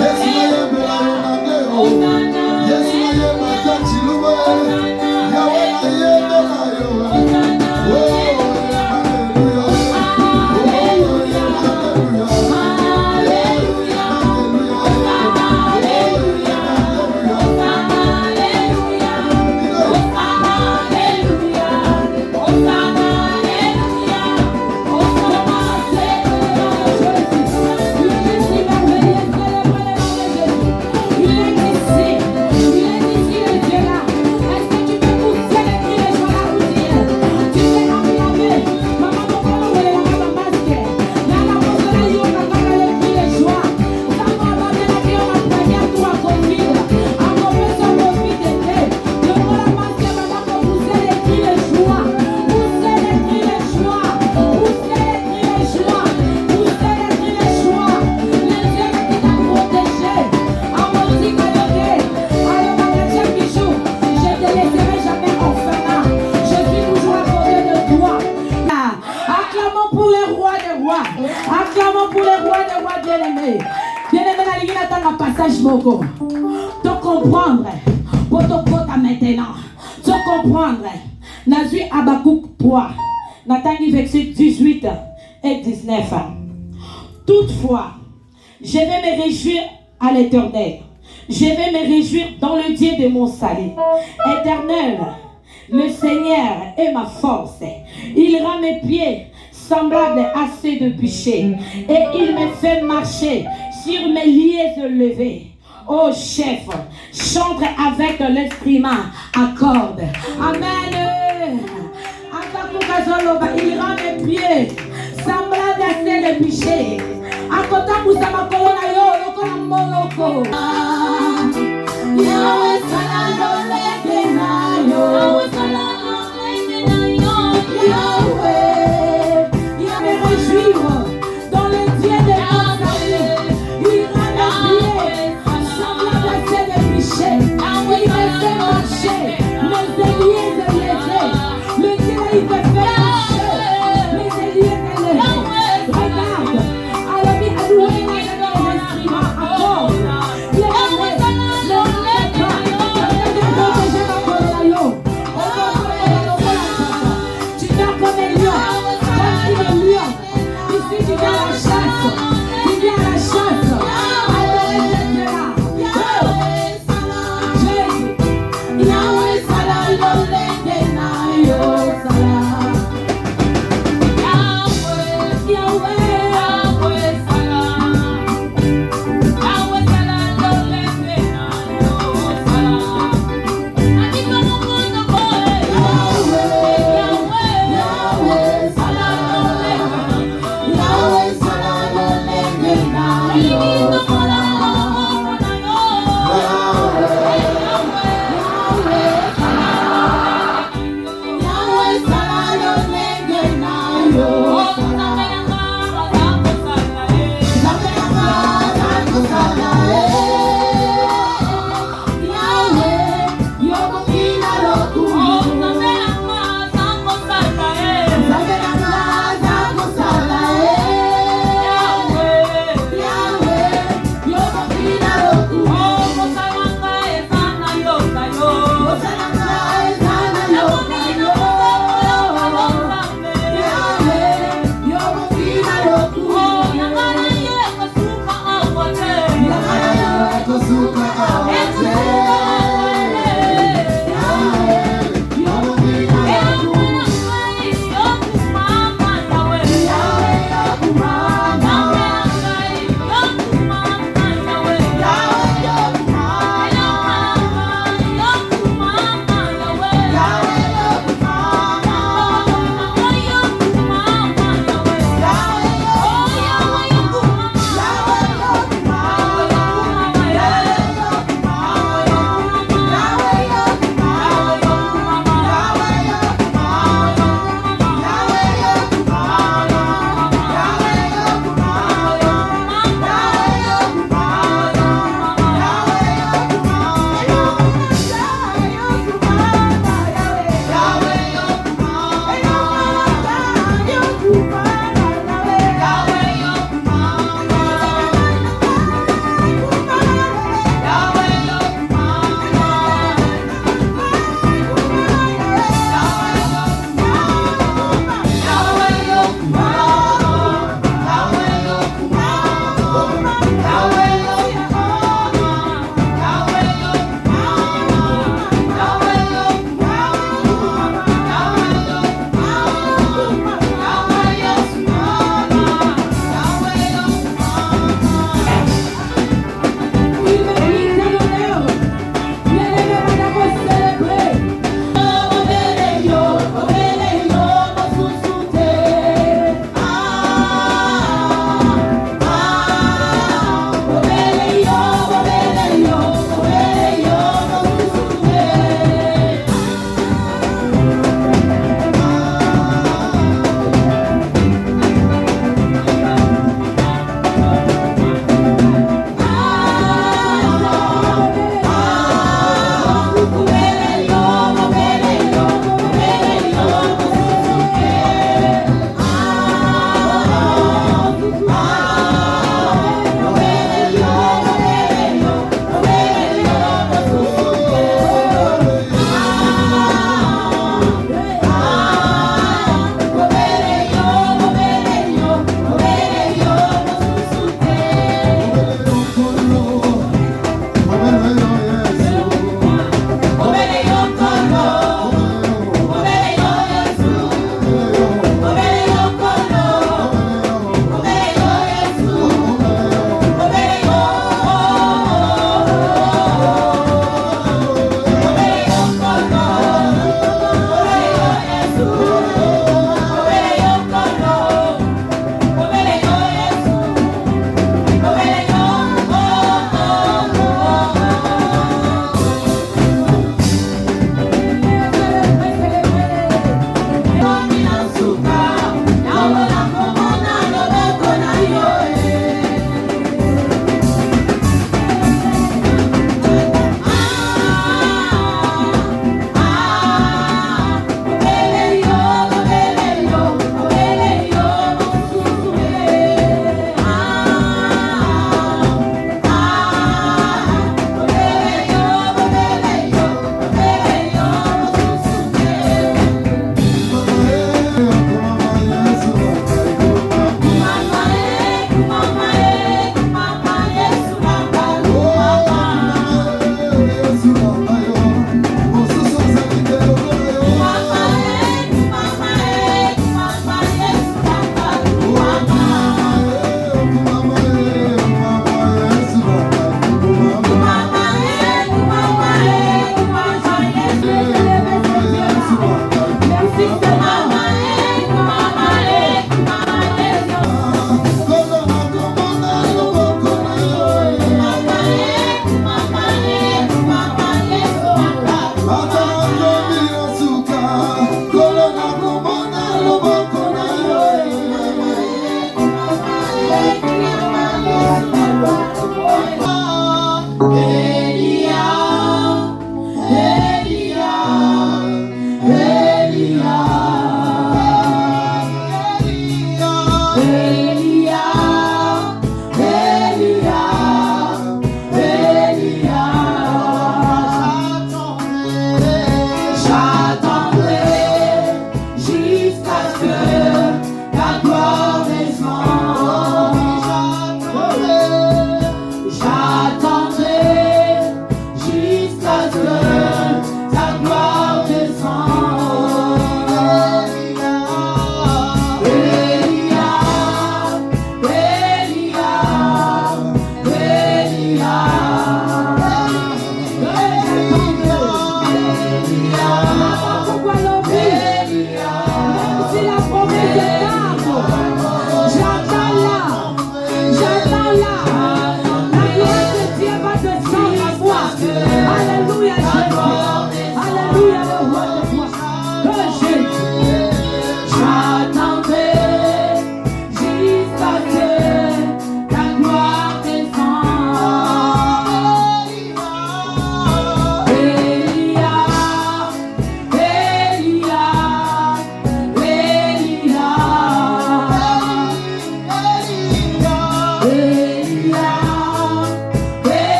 Yes, un passage moko. Tu comprendre. Pour te compte maintenant. Tu comprendre. Nazui Abakouk 3. Nathalie verset 18 et 19. Toutefois, je vais me réjouir à l'Éternel. Je vais me réjouir dans le Dieu de mon salut. Éternel, le Seigneur est ma force. Il rend mes pieds semblables à ceux de bûcher. Et il me fait marcher sur mes lieux élevés. Oh chef, chante avec l'instrument à cordes. Amen. Il rend mes pieds semblables à ceux de bûcher. À côté de vous, ça m'a colonné. Yahweh Salam Yahweh dans le Dieu de mon salut. Il rend mes pieds semblables à ceux de bûcher. Il me fait marcher les ailiers élevés. Le Dieu il me fait marcher les ailiers élevés. Regarde, alors il a loué dans l'instrument à cordes.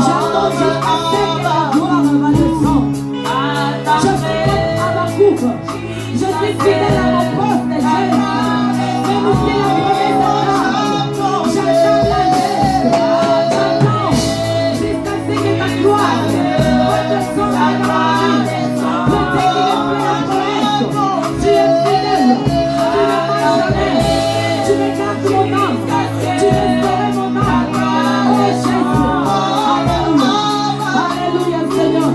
J'attends jusqu'à ce que ta gloire va descendre. Je suis à ma coupe. Je suis fidèle à mon poste. Même si la promesse est j'attends la geste. J'attends jusqu'à ce que ta gloire va descendre à ma vie. Pour te guérir la promesse. Tu es fidèle. Tu ne m'as jamais. Tu me gardes mon âme. Tu restaurais mon âme. Oh Jésus. Alléluia. Alléluia Seigneur.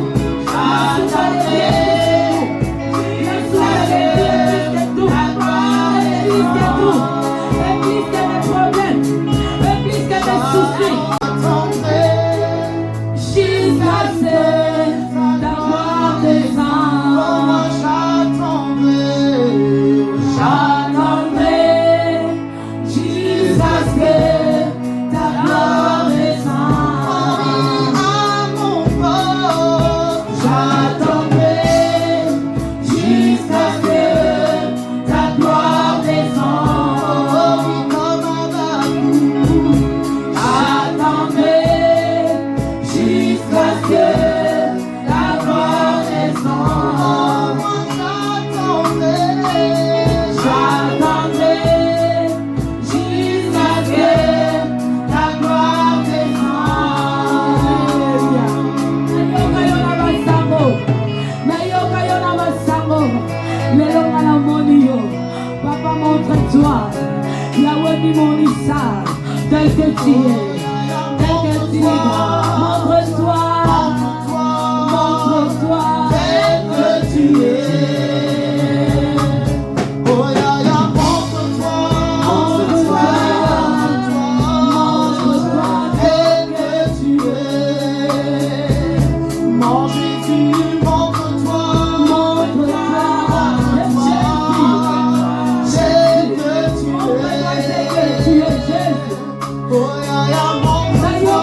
Tel que tu es, tel que tu es, montre-toi, tel que tu es. Oh ya ya, montre-toi, tel que tu es. Mon Jésus, montre-toi, tel que tu es. Oh ya ya, montre-toi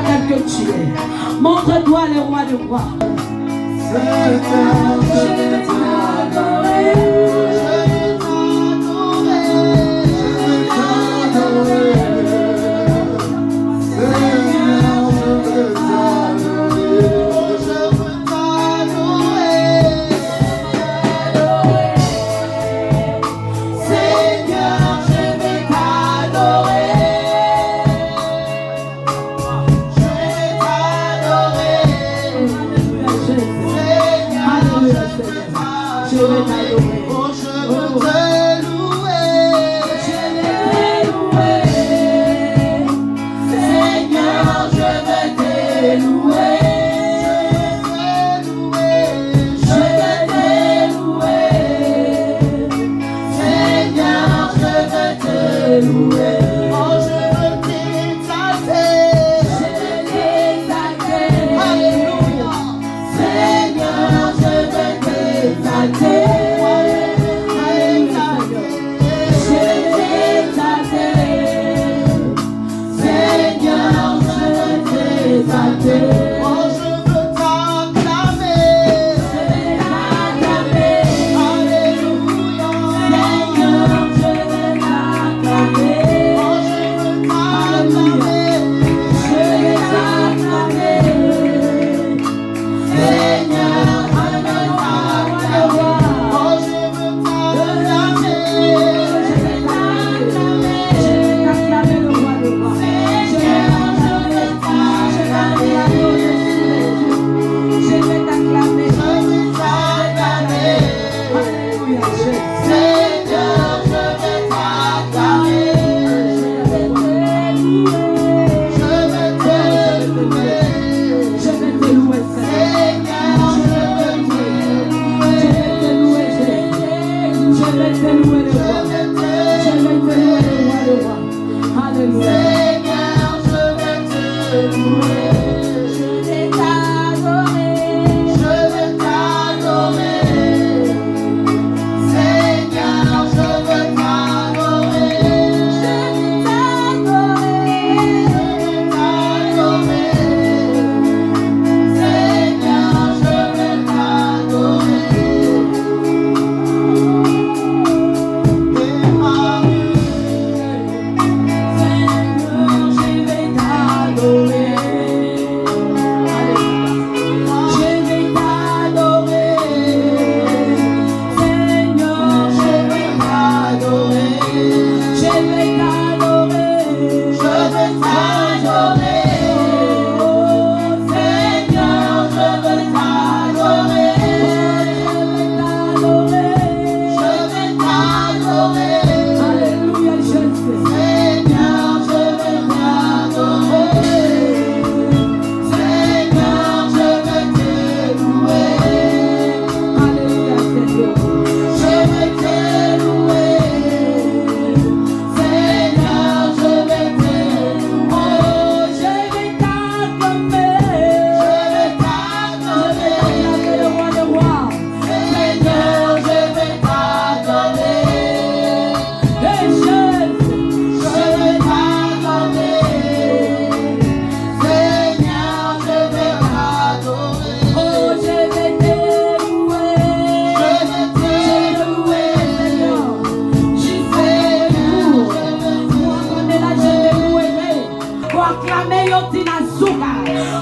tel que tu es. Montre-toi le roi de roi. Seigneur, je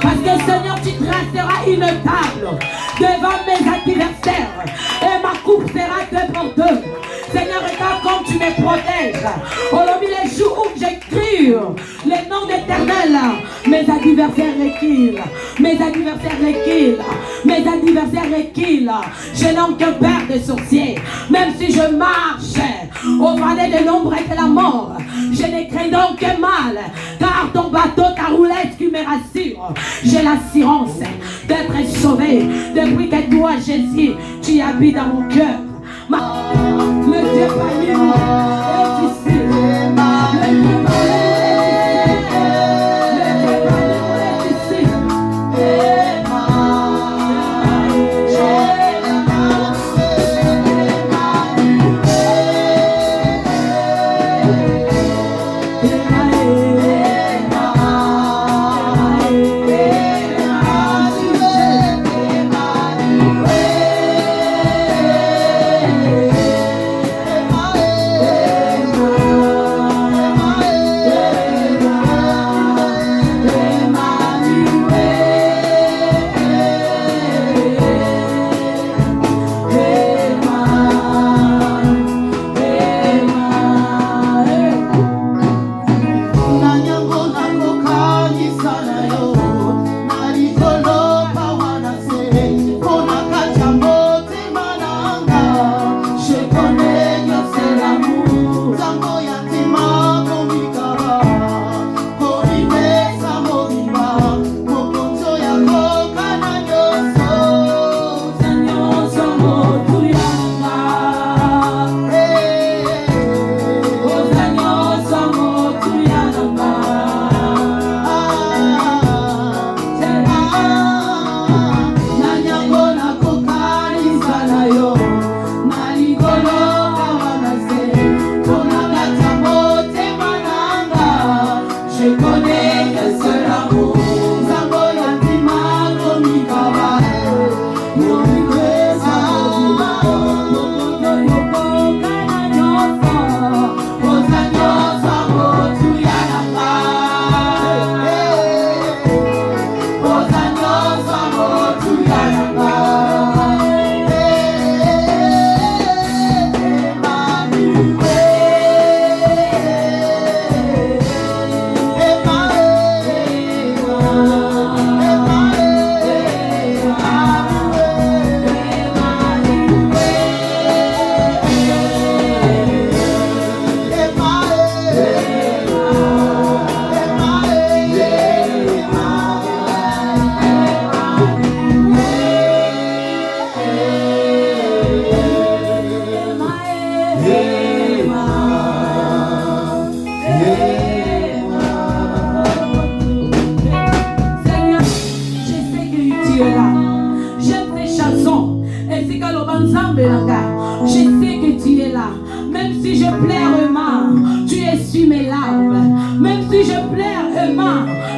Parce que Seigneur, tu traceras une table devant mes adversaires et ma coupe sera débordée. Seigneur, regarde comme tu me protèges. Aujourd'hui, les jours où j'écris les noms d'Éternel, mes adversaires reculent. Mes adversaires reculent. Mes adversaires reculent. Je n'ai aucun peur de sorcier. Même si je marche au vallée de l'ombre et de la mort, je ne crains donc aucun mal. Car ton bateau, ta roulette qui me rassure. J'ai l'assurance d'être sauvé. Depuis que toi, Jésus, tu habites dans mon cœur. Le Dieu parmi nous est ici. Le Dieu parmi nous est ici. Je connais que seul amour,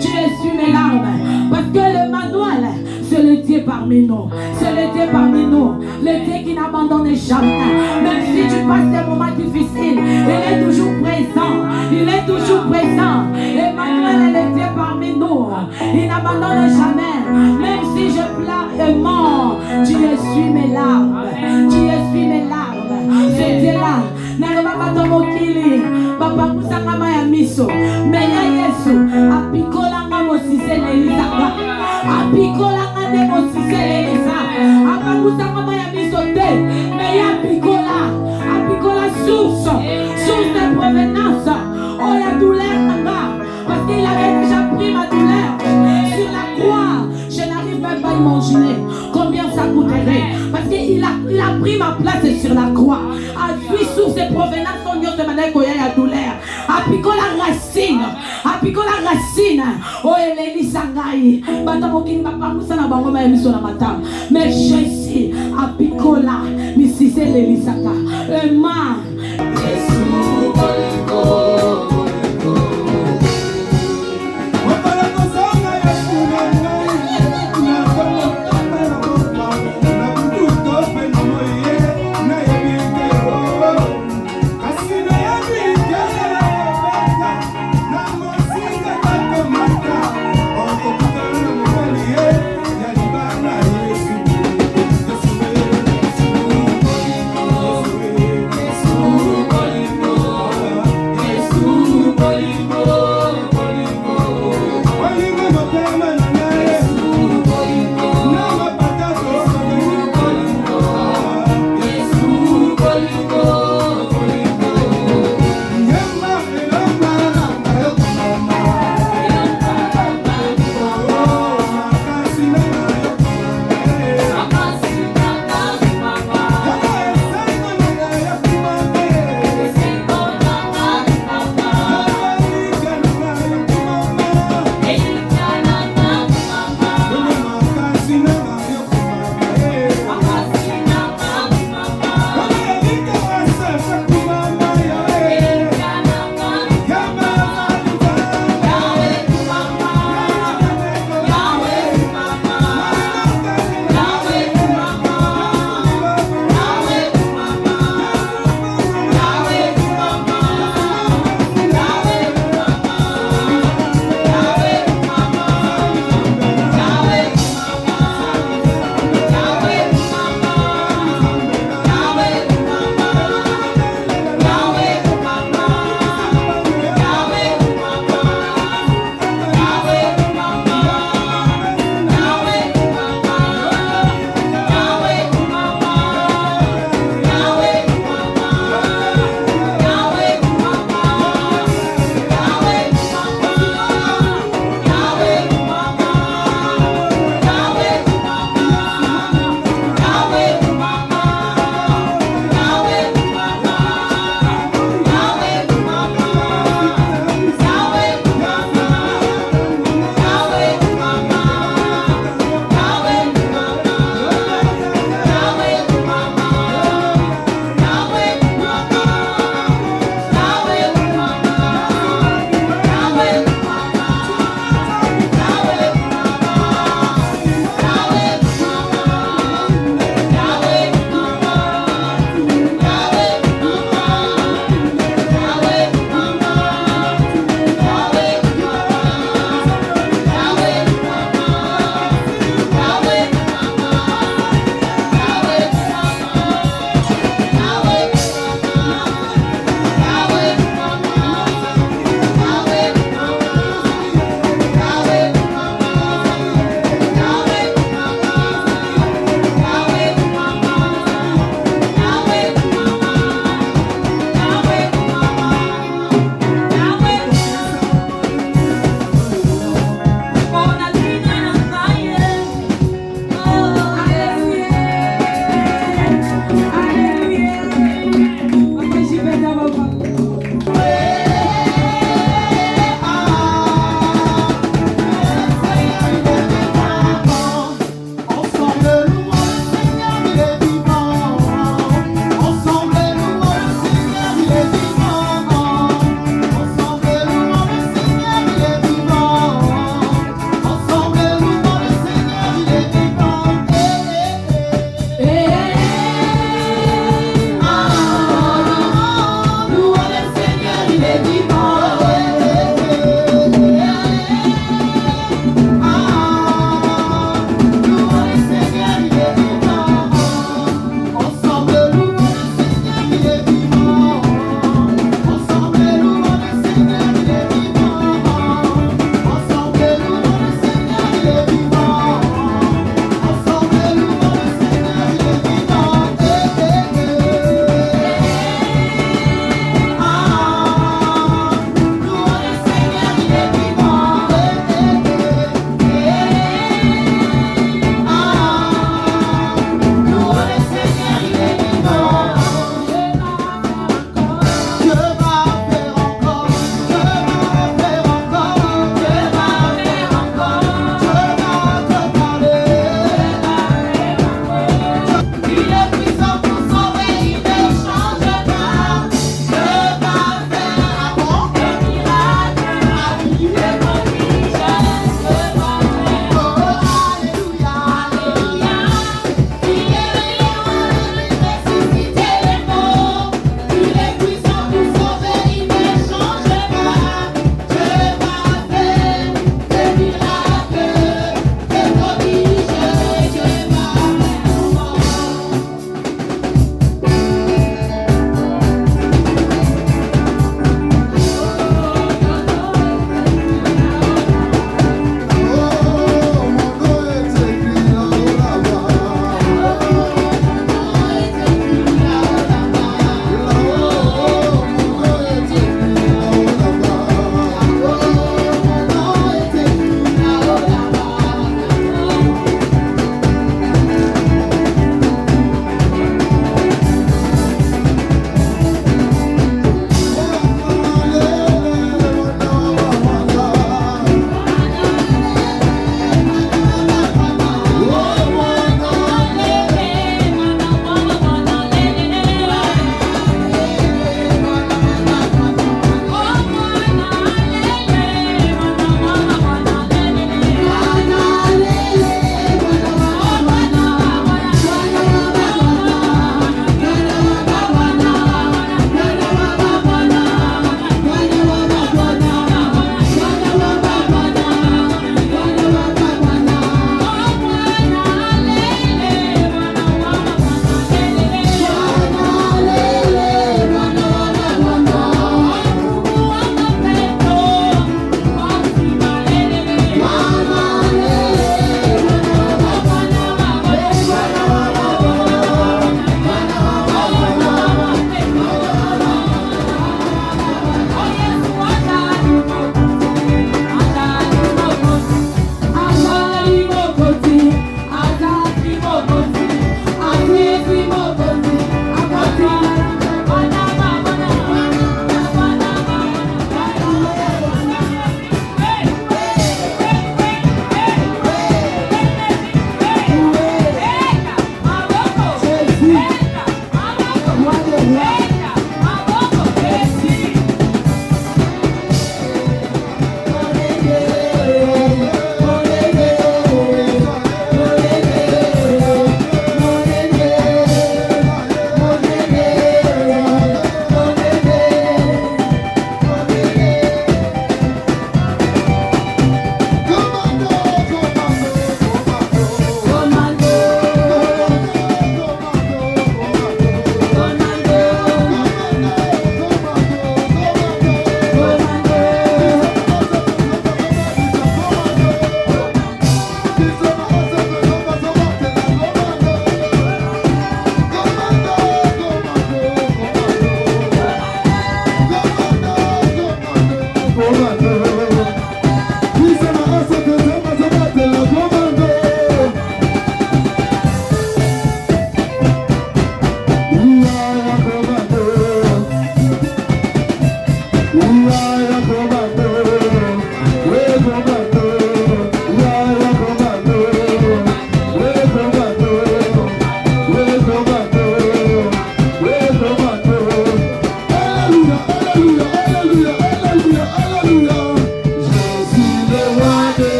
Tu essuies mes larmes. Parce que le manuel, c'est le Dieu parmi nous. C'est le Dieu parmi nous. Le Dieu qui n'abandonne jamais. Même si tu passes des moments difficiles, il est toujours présent. Il est toujours présent. Emmanuel est le Dieu parmi nous. Il n'abandonne jamais. Même si je pleure et mort, tu essuies mes larmes. Tu essuies mes larmes. Ce Dieu-là, n'arrive pas dans mon kili. Papa, vous savez, ya miso. Mais ya Yesu, apikola ngamo sise l'Elisa. Apikola ngamo sise l'Elisa. Apamusa ngamo ya miso te. Mais ya apikola. Apikola source de provenance. Oh, ya douleur nanga. Parce qu'il avait déjà pris ma douleur sur la croix. Je n'arrive même pas à imaginer combien ça coûterait. Parce qu'il a pris ma place sur la croix. A lui source de provenance, on y a demandé qu'il y a la douleur. Apiko la racine. Apiko la racine. Oh, Eleni Sangai. Batamokini bapamusa na bangoma ya miso na matam. Mais Jésus, apiko la. Misi c'est l'Elisaka. Emma.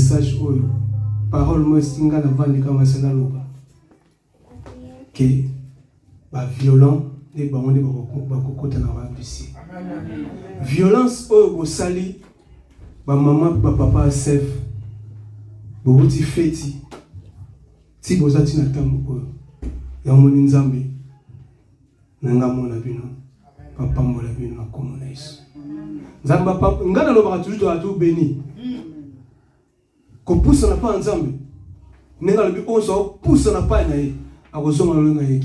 message oyo parole moi singa na vandi kama sana loba que ba violent ne bango ne ba kokota na ba bisi violence oyo bosali ba maman ba papa chef bobuti feti ti bozati na tango oyo ya moni nzambe nanga mona bino papa mbola bino na komo na Yesu nzamba papa ngana lo ba toujours to béni ko pousse na pa nzambe nenga lo bi ozo pousse na pa na ye akozonga lo nga ye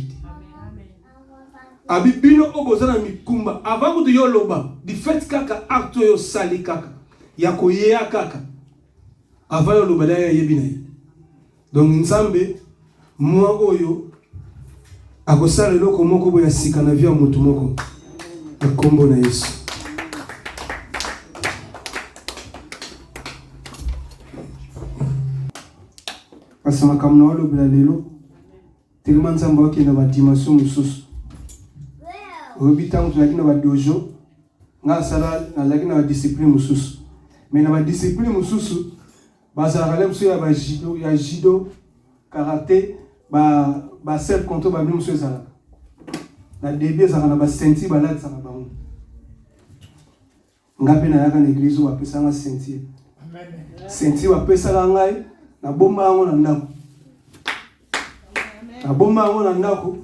abi bino obozana mikumba avant que yo loba di fait kaka acte yo sali kaka ya koyeya kaka avant yo loba la ye bina donc nzambe moi oyo akosala eloko moko boya sika na vie ya motu moko na kombo na Yesu. Parce que makambo na olobela lelo tellement nzambe okende ba dimension mosusu obi tango tozalaki na ba dojo nga sala nazalaki na ba discipline mosusu mais na ba discipline mosusu bazalaka le mosusu ya judo karaté ba self control ba mosusu ezalaka na début ezalaka na ba ceinture balatisaka bango nga mpe nayaka na église oyo bapesanga ceinture ceinture bapesaka ngai nabomba yango na ndako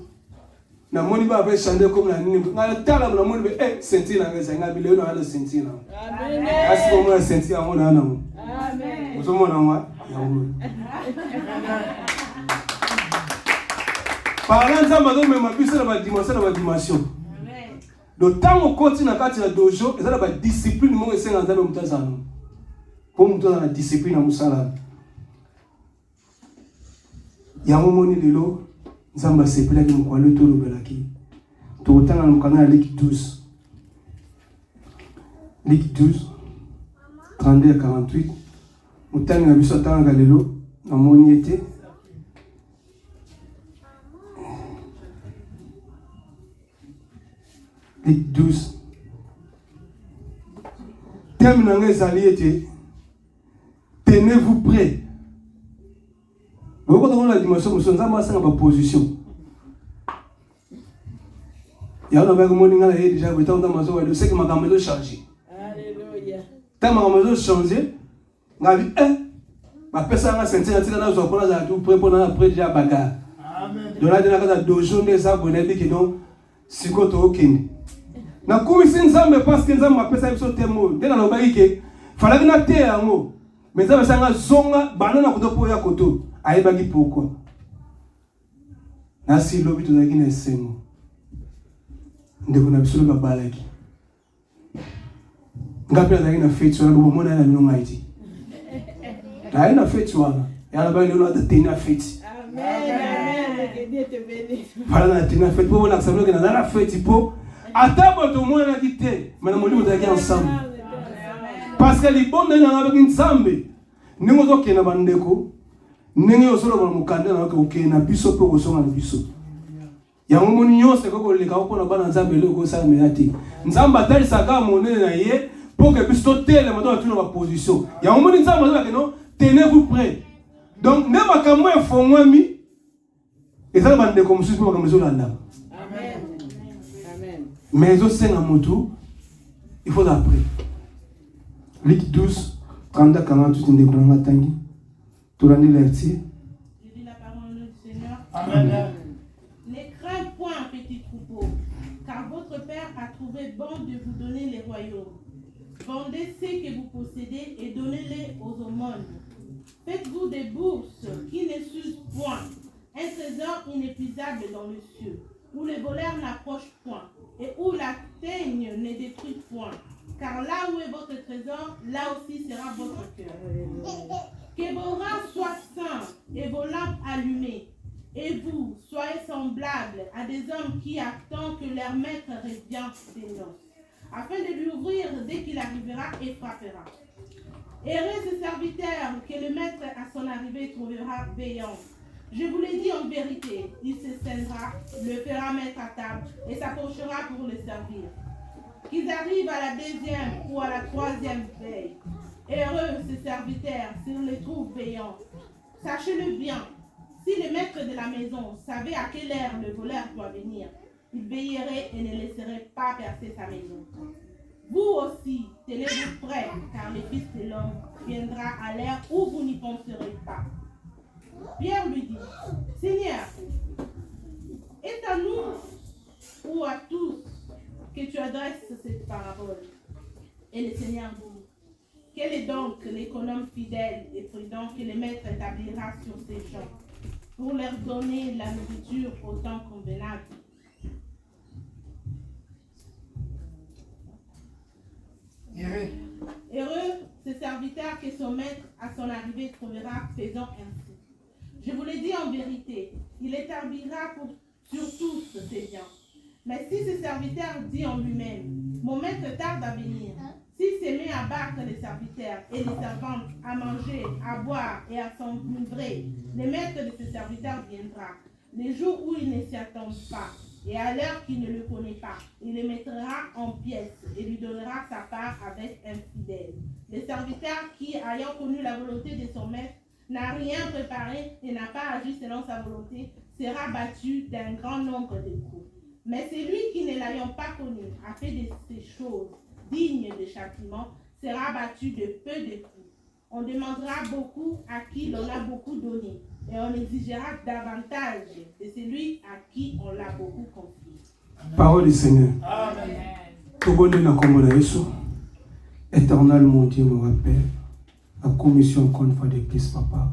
namoni ba ba chande comme na nini nga tala na moni be ceinture na ngeza nga bileo na ala ceinture na amen asi ko mona ceinture yango na nango amen ozo mona ngwa yango parlant nzamba do mema biso na ba dimension amen do tango koti na kati na dojo ezala ba discipline mo esenga nzambe mutazana po mutazana na discipline na musala yango moni lelo nzamba sepelaki mokwalo tolobelaki tokotanga na mokanda ya Luc 12 32 48 motangi na biso atangaka lelo namoni ete Luc 12 thème na nga ezali ete tenez-vous prêts. Quand on a la dimension, nous sommes en position. Il y a un homme qui a déjà vu tant de maison, il sait que ma caméra a changé. Alléluia. Tant ma maison a changé, on a vu ma personne a senti que dans son corps, a tout prêt pour après déjà bagarre. Amen. Donc là, il y a deux jours des abonnés qui donc si côté aucun. Na commission nzambe parce que nzambe appelle ça sur terme. Dès dans le baïque, fallait que na terre en mot. Mais ça ça nga zonga banana koto po ya koto. Aïbagi pourquoi? Nasi lobi to zaki na sengo. Ndeko na biso ba balaki. Ngapi zaki na fete wana bo mona na minonga iti. Na ina fete wana. Ya na ba lelo na tena fete. Amen. Que Dieu te bénisse. Voilà na tena fete po na sablo ke na na fete po. Atabo to mona na kite. Mais na molimo zaki ensemble. Parce que les bons na ba nzambe. Ningo zo kena bandeko. Nenge osolo kwa mukanda na ke na biso pe osonga na biso yango moni nyose ko leka ko na bana nzambe le ko sala meati nzamba atali saka monene na ye pour que biso tele mato tuna ba position yango moni nzamba za ke no tenez-vous prêts donc ne makambo e fongwami ezala bande ko mususu makambo zo landa amen mais zo senga motu il faut après Luc 12 30 48 ndekunanga tangi. Je dis la parole du Seigneur. Amen. Ne crains point, petit troupeau, car votre Père a trouvé bon de vous donner les royaumes. Vendez ce que vous possédez et donnez-les aux aumônes. Faites-vous des bourses qui ne s'usent point, un trésor inépuisable dans le ciel, où les voleurs n'approchent point, et où la teigne ne détruit point. Car là où est votre trésor, là aussi sera votre cœur. Que vos reins soient sains et vos lampes allumées. Et vous, soyez semblables à des hommes qui attendent que leur maître revienne des noces, afin de lui ouvrir dès qu'il arrivera et frappera. Heureux ce serviteur que le maître à son arrivée trouvera veillant. Je vous l'ai dit en vérité, il se tiendra, le fera mettre à table et s'approchera pour le servir. Qu'ils arrivent à la deuxième ou à la troisième veille. Heureux ce ses serviteurs s'il les trouve veillant. Sachez-le bien, si le maître de la maison savait à quelle heure le voleur doit venir, il veillerait et ne laisserait pas percer sa maison. Vous aussi, tenez-vous prêts, car le Fils de l'homme viendra à l'heure où vous n'y penserez pas. Pierre lui dit, Seigneur, est à nous ou à tous que tu adresses cette parabole? Et le Seigneur dit, quel est donc l'économe fidèle et prudent que le maître établira sur ces gens pour leur donner la nourriture au temps convenable? Heureux ce serviteur que son maître à son arrivée trouvera faisant ainsi. Je vous le dis en vérité, il établira sur tous ses biens. Mais si ce serviteur dit en lui-même, mon maître tarde à venir, s'il se met à battre les serviteurs et les servantes, à manger, à boire et à s'enivrer, le maître de ce serviteur viendra, les jours où il ne s'y attend pas, et à l'heure qu'il ne le connaît pas, il le mettra en pièces et lui donnera sa part avec un fidèle. Le serviteur qui, ayant connu la volonté de son maître, n'a rien préparé et n'a pas agi selon sa volonté, sera battu d'un grand nombre de coups. Mais celui qui, ne l'ayant pas connu, a fait de ces choses dignes de châtiment, sera battu de peu de coups. On demandera beaucoup à qui l'on a beaucoup donné, et on exigera davantage de celui à qui on l'a beaucoup confié. Parole du Seigneur. Amen. Éternel mon Dieu, mon Père, la commission encore une fois de plus, Papa,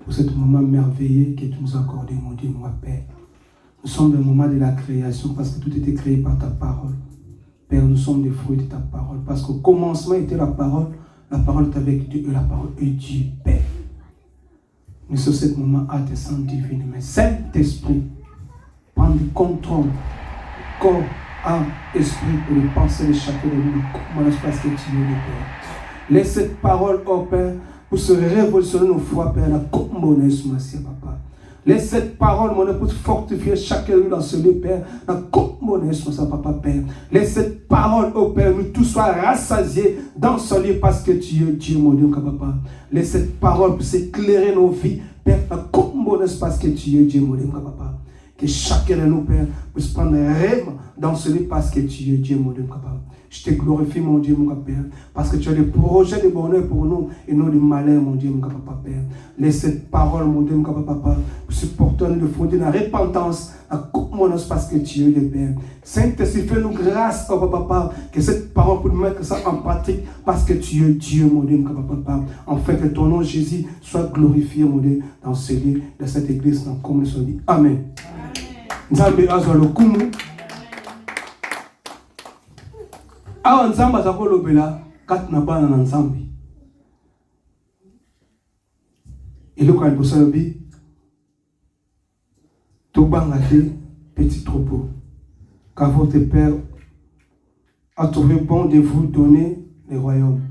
pour ce moment merveilleux que tu nous as accordé, mon Dieu, mon Père. Nous sommes au moment de la création parce que tout était créé par ta parole. Père, nous sommes des fruits de ta parole parce qu'au commencement était la parole est avec Dieu et la parole est Dieu, Père. Mais sur ce moment, à tes saints divines, mais Saint-Esprit, prends le contrôle, corps, âme, esprit, et les pensées de chacun de nous, comment est-ce parce que tu es le Père. Laisse cette parole, oh Père, pour se révolutionner nos foi, Père, la commonnaise, merci, Papa. Laisse cette parole, mon Dieu, pour fortifier chacun de nous dans ce lieu, Père, la commonnaise, Papa, Père. Laisse cette parole, oh Père, nous tous soient rassasiés dans ce lieu parce que tu es Dieu, mon Dieu, Papa. Laisse cette parole pour s'éclairer nos vies, Père, la commonnaise parce que tu es Dieu, mon Dieu, Papa. Que chacun de nous, Père, puisse prendre un rêve dans ce lieu parce que tu es Dieu, mon Dieu, Papa. Je te glorifie, mon Dieu, mon Père, parce que tu as des projets de bonheur pour nous et non de malheur, mon Dieu, mon Papa, Père. Laisse cette parole, mon Dieu, mon Papa, Papa, pour supporter de fonder la repentance, la commonnaise parce que tu es le Père. Saint-Esprit, fais-nous grâce, oh Papa, que cette parole pour nous mettre ça en pratique parce que tu es Dieu, mon Dieu, mon Papa. Enfin, que ton nom, Jésus, soit glorifié, mon Dieu, dans ce lieu, dans cette église, dans la communauté. Amen. Nzambe azwa lokumu awa nzambe aza kolobela kati na bana na nzambe eloko ya liboso lobi tobanga te petit troupeau car votre Père a trouvé bon de vous donner le royaume.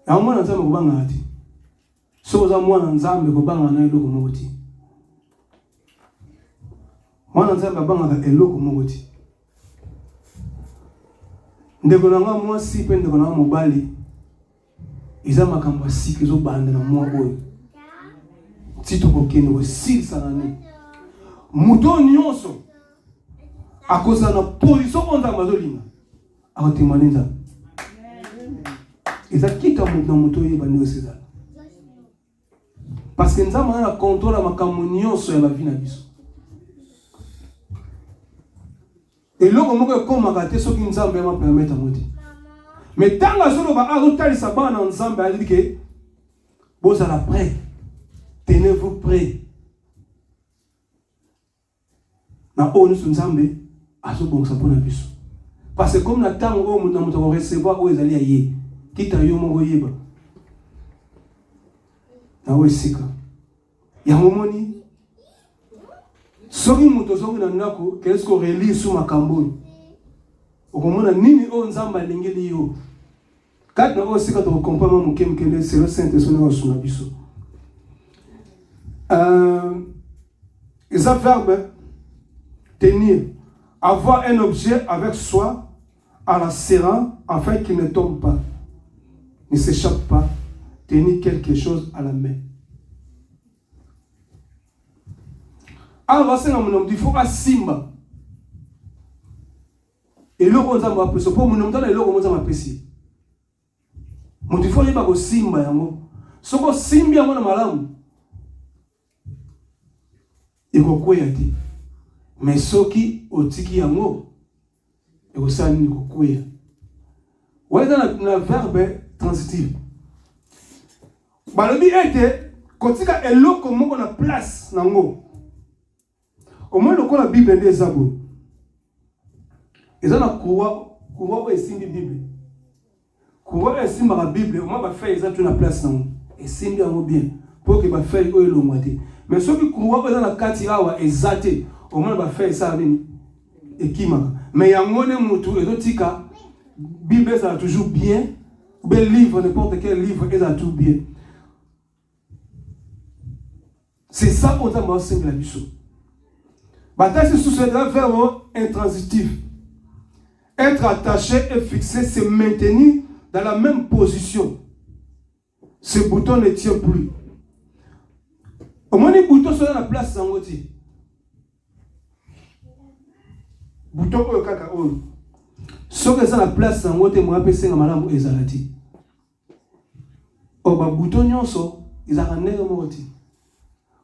Ya mwana nzambe kobanga te so oza mwana nzambe kobanga na eloko moko te. Mwana nzambe abangaka eloko moko te. Ndeko na nga mwasi mpe ndeko na nga mobali eza makambo ya sika ezobanda na mwa oyo ti tokokende kosilisa na ne moto nyonso akozala na position oyo nzambe azolinga akotemane nzambe eza kika na moto oyeba ndenge ezala parce que nzambe aza na contrôle ya makambo nyonso ya bavi na biso. Et l'autre mot que comme magaté ce qui nous a bien permettre à monter. Mais tant que solo va arrêter sa bande ensemble, elle dit que vous allez prêt, tenez-vous prêts. Na onu sunzambe aso bon ça pour na biso. Parce que comme la temps où nous avons recevoir où ils allaient y, quitte à yo mo yeba. Na we sika. Ya momoni soki moto soki na ndako qu'est-ce qu'on relie sur makambo okomona nini o nzamba alingeli yo kati na osika to comprendre mo kemkele c'est le Saint-Esprit na suna biso ça verbe tenir avoir un objet avec soi en la serrant afin qu'il ne tombe pas, ne s'échappe pas tenir quelque chose à la main. Alors, il faut que Simba. Et là, on a appris ça. Pour mon nom, on a appris ça. Il faut que Simba. Si on Simba, on a malam. Il faut que tu mais ce qui est tiki yango, et au sein de l'Okuya. Vous êtes dans le verbe transitif. Le but était, quand il y a une place, au moins la Bible est des abos. Ils ont la courroie et signe Bible. Courroie et signe la Bible, au moins, ils ont une place. Et signe bien, pour que les faire le moitié. Mais ceux qui courroient dans la Katirawa et Zate, au moins, va faire ça et qui m'a. Mais il y a un moment et d'autres cas, Bible ça toujours bien, bel livre n'importe quel livre ça tout bien. C'est ça qu'on a mentionné la mission. Bataille c'est sous ce verbe intransitif. Être attaché et fixé, c'est maintenir dans la même position. Ce bouton ne tient plus. Au moins les boutons sont dans la place sans outil. Bouton oyo kaka oyo soki eza na place yango te mo apesenga malamu ezala ti o ba bouton nyonso ezaka ndenge moko ti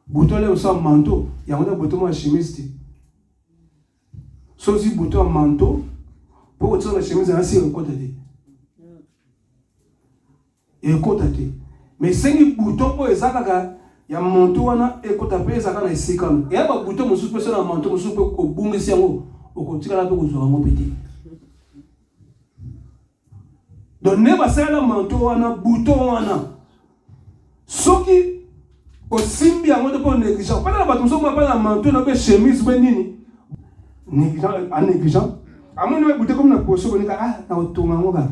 bouton leo so manteau yango na bouton ya chemise ti soki bouton ya manteau pour que na chemise na si ekota te ekota te mais sengi bouton oyo ezaka kaka ya manteau wana ekota pe ezaka na esika no ya ba bouton mosusu pe so na manteau mosusu pe obungisi yango. Donc, ne pas faire la manteau, un bouton, ce qui aussi bien, on ne peut pas négligent. Pas la bâton, pas la manteau, on chemise, négligent, en négligent. À mon avis, bouton comme la poisson, on est ah, na otonga,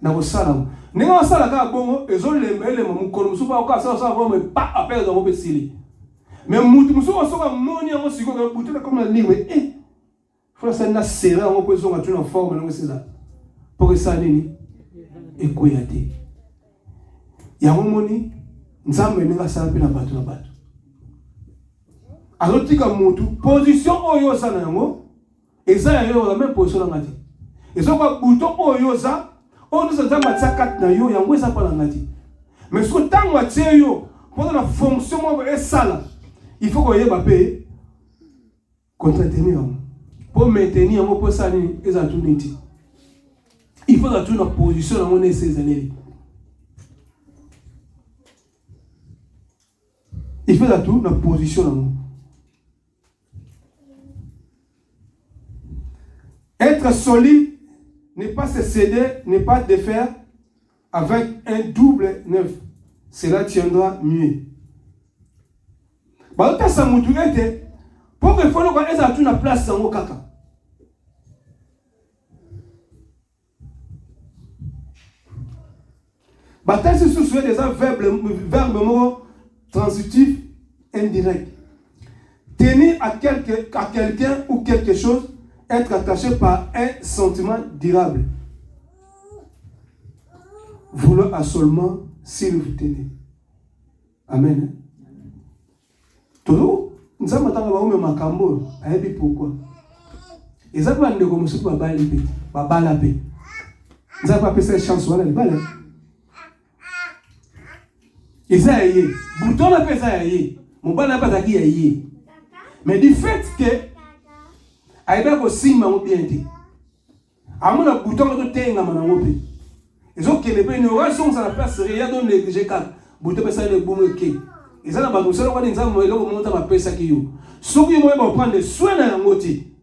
na osala. N'est pas ça la bon, et zone les mêmes, mon colon, souvent encore ça, mais pas à perdre dans mon pécile. Mais mon souvent, mon yam, si on a bouton comme la ligne, eh. Il faut que ça serré en opposition à une forme pour que ça n'ait et quoi y a dit. Il y a un moment où nous avons mené à ça na bateau. Alors tu as mon position oyosa na yango et ça y a la même position na ngati. Et ça quoi bouton oyosa on nous a matcha kat na yo yango ça pas na ngati. Mais ce que tant matcha yo pour la fonction est sale. Il faut qu'on y ait contre-tenir. Pour maintenir un peu ça, il faut que tu aies une position dans mon ces années. Il faut que tu aies une position dans mon. Être solide n'est pas se céder, n'est pas défaire avec un double neuf. Cela tiendra mieux. Pour que ça m'ouvre, pour que faut que tu aies une place dans mon caca. Bataille se soucie des verbes transitifs indirects. Tenir à quelqu'un ou quelque chose, être attaché par un sentiment durable. Vouloir absolument s'il vous tenez. Amen. Toujours, nous avons entendu makambo, ayebi pourquoi. Ils ont pas de comme ça pour balaper. Nous avons pas passé chance voilà, balé. Isaïe, bouton la pesa aïe, mon bal n'a pas qui aïe. Mais du fait que aïe aussi m'a bien dit. À mon bouton de tenga mana ngope. Ils ont que les pays n'aura son ça la place rien dans les G4. Bouton pesa le boum ke. Ils ont pas tout ça on va exemple le monta ma pesa ki yo. Ceux qui vont prendre soin na ngoti.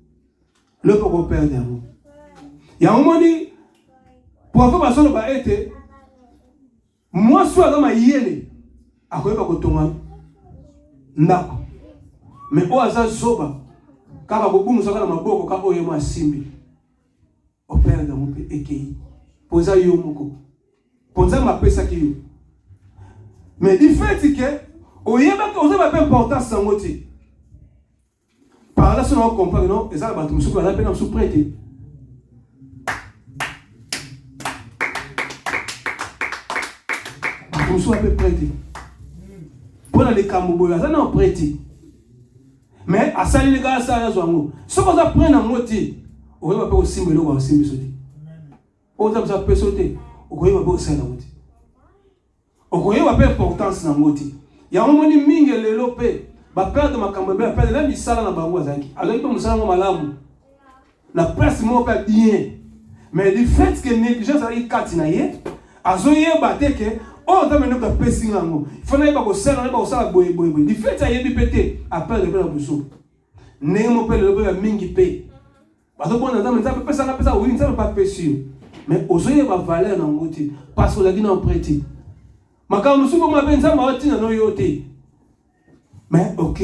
Le pour perdre amour. Il y a un moment dit pour faire passer le ba été moi soit dans ma yele akoyeba kotonga ndako mais o aza zoba kaka bobumu saka na maboko ka oyo ma simbi o père de mon pe ekei poza yo moko poza ma pesa ki yo mais du fait que oyeba ko oza ba importance sangoti par là on comprend non et ça ba tout musuku la peine sous prêter. Comme ça, on peut prêter. Pour les camouboyas, ça n'a pas prêté. Mais à ça, les gars, ça a besoin. Ce qu'on a pris dans le moti, on va pas aussi me le voir aussi me sauter. On va pas sauter. On va pas aussi la moti. On va pas importance dans le moti. Il y a un moment où mingi le lopé, va perdre ma camouboya, perdre la misala na bango zaki. Alors il peut me savoir malamu. La place moi pas bien. Mais du fait que négligence a eu katinaye, azoye bateke. Oh, t'as maintenant que pesing lango. Il faut n'aller pas au sel, n'aller pas au sel boy. Du fait ça y est pété. Après le bel abusou. N'est mon père le bel mingi pay. Parce que bon, on a peut ça oui, ça pas péché. Mais osoye va valeur dans ngoti parce que la vie n'a prêté. Maka musu ko ma benza ma oti na no yote. Mais OK.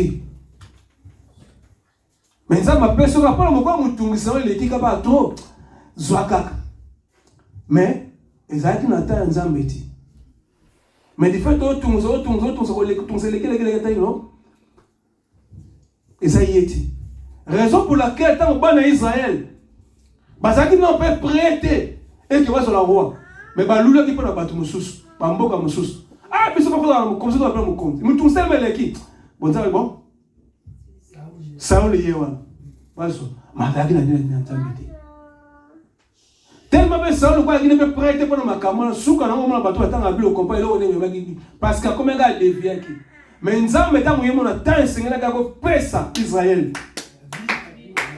Mais ça m'a péché rapport à moi mutungisa le tika pas trop. Zwakaka. Mais ezaki na ta nzambeti. Mais du fait que tout et ça y est. Raison pour laquelle tant au bas Israël, Bazaki n'a pas prêté et qui va sur la roi. Mais Baloula qui peut la battre Moussous, Bamboka Moussous. Ah, puis c'est pas comme ça qu'on appelle mon compte. Mais tout ça, mais qui? Bon, ça est bon. Ça on le y est, voilà. Voilà ça. Madaki n'a pas été. Tellement bien ça, on ne peut pas prêter pour ma caméra. Souka na ngoma bato atanga bilo kompa elo ne ngaki parce que comme nga dévié qui. Mais nzambe ta moyemo na ta sengela ka ko pesa Israël.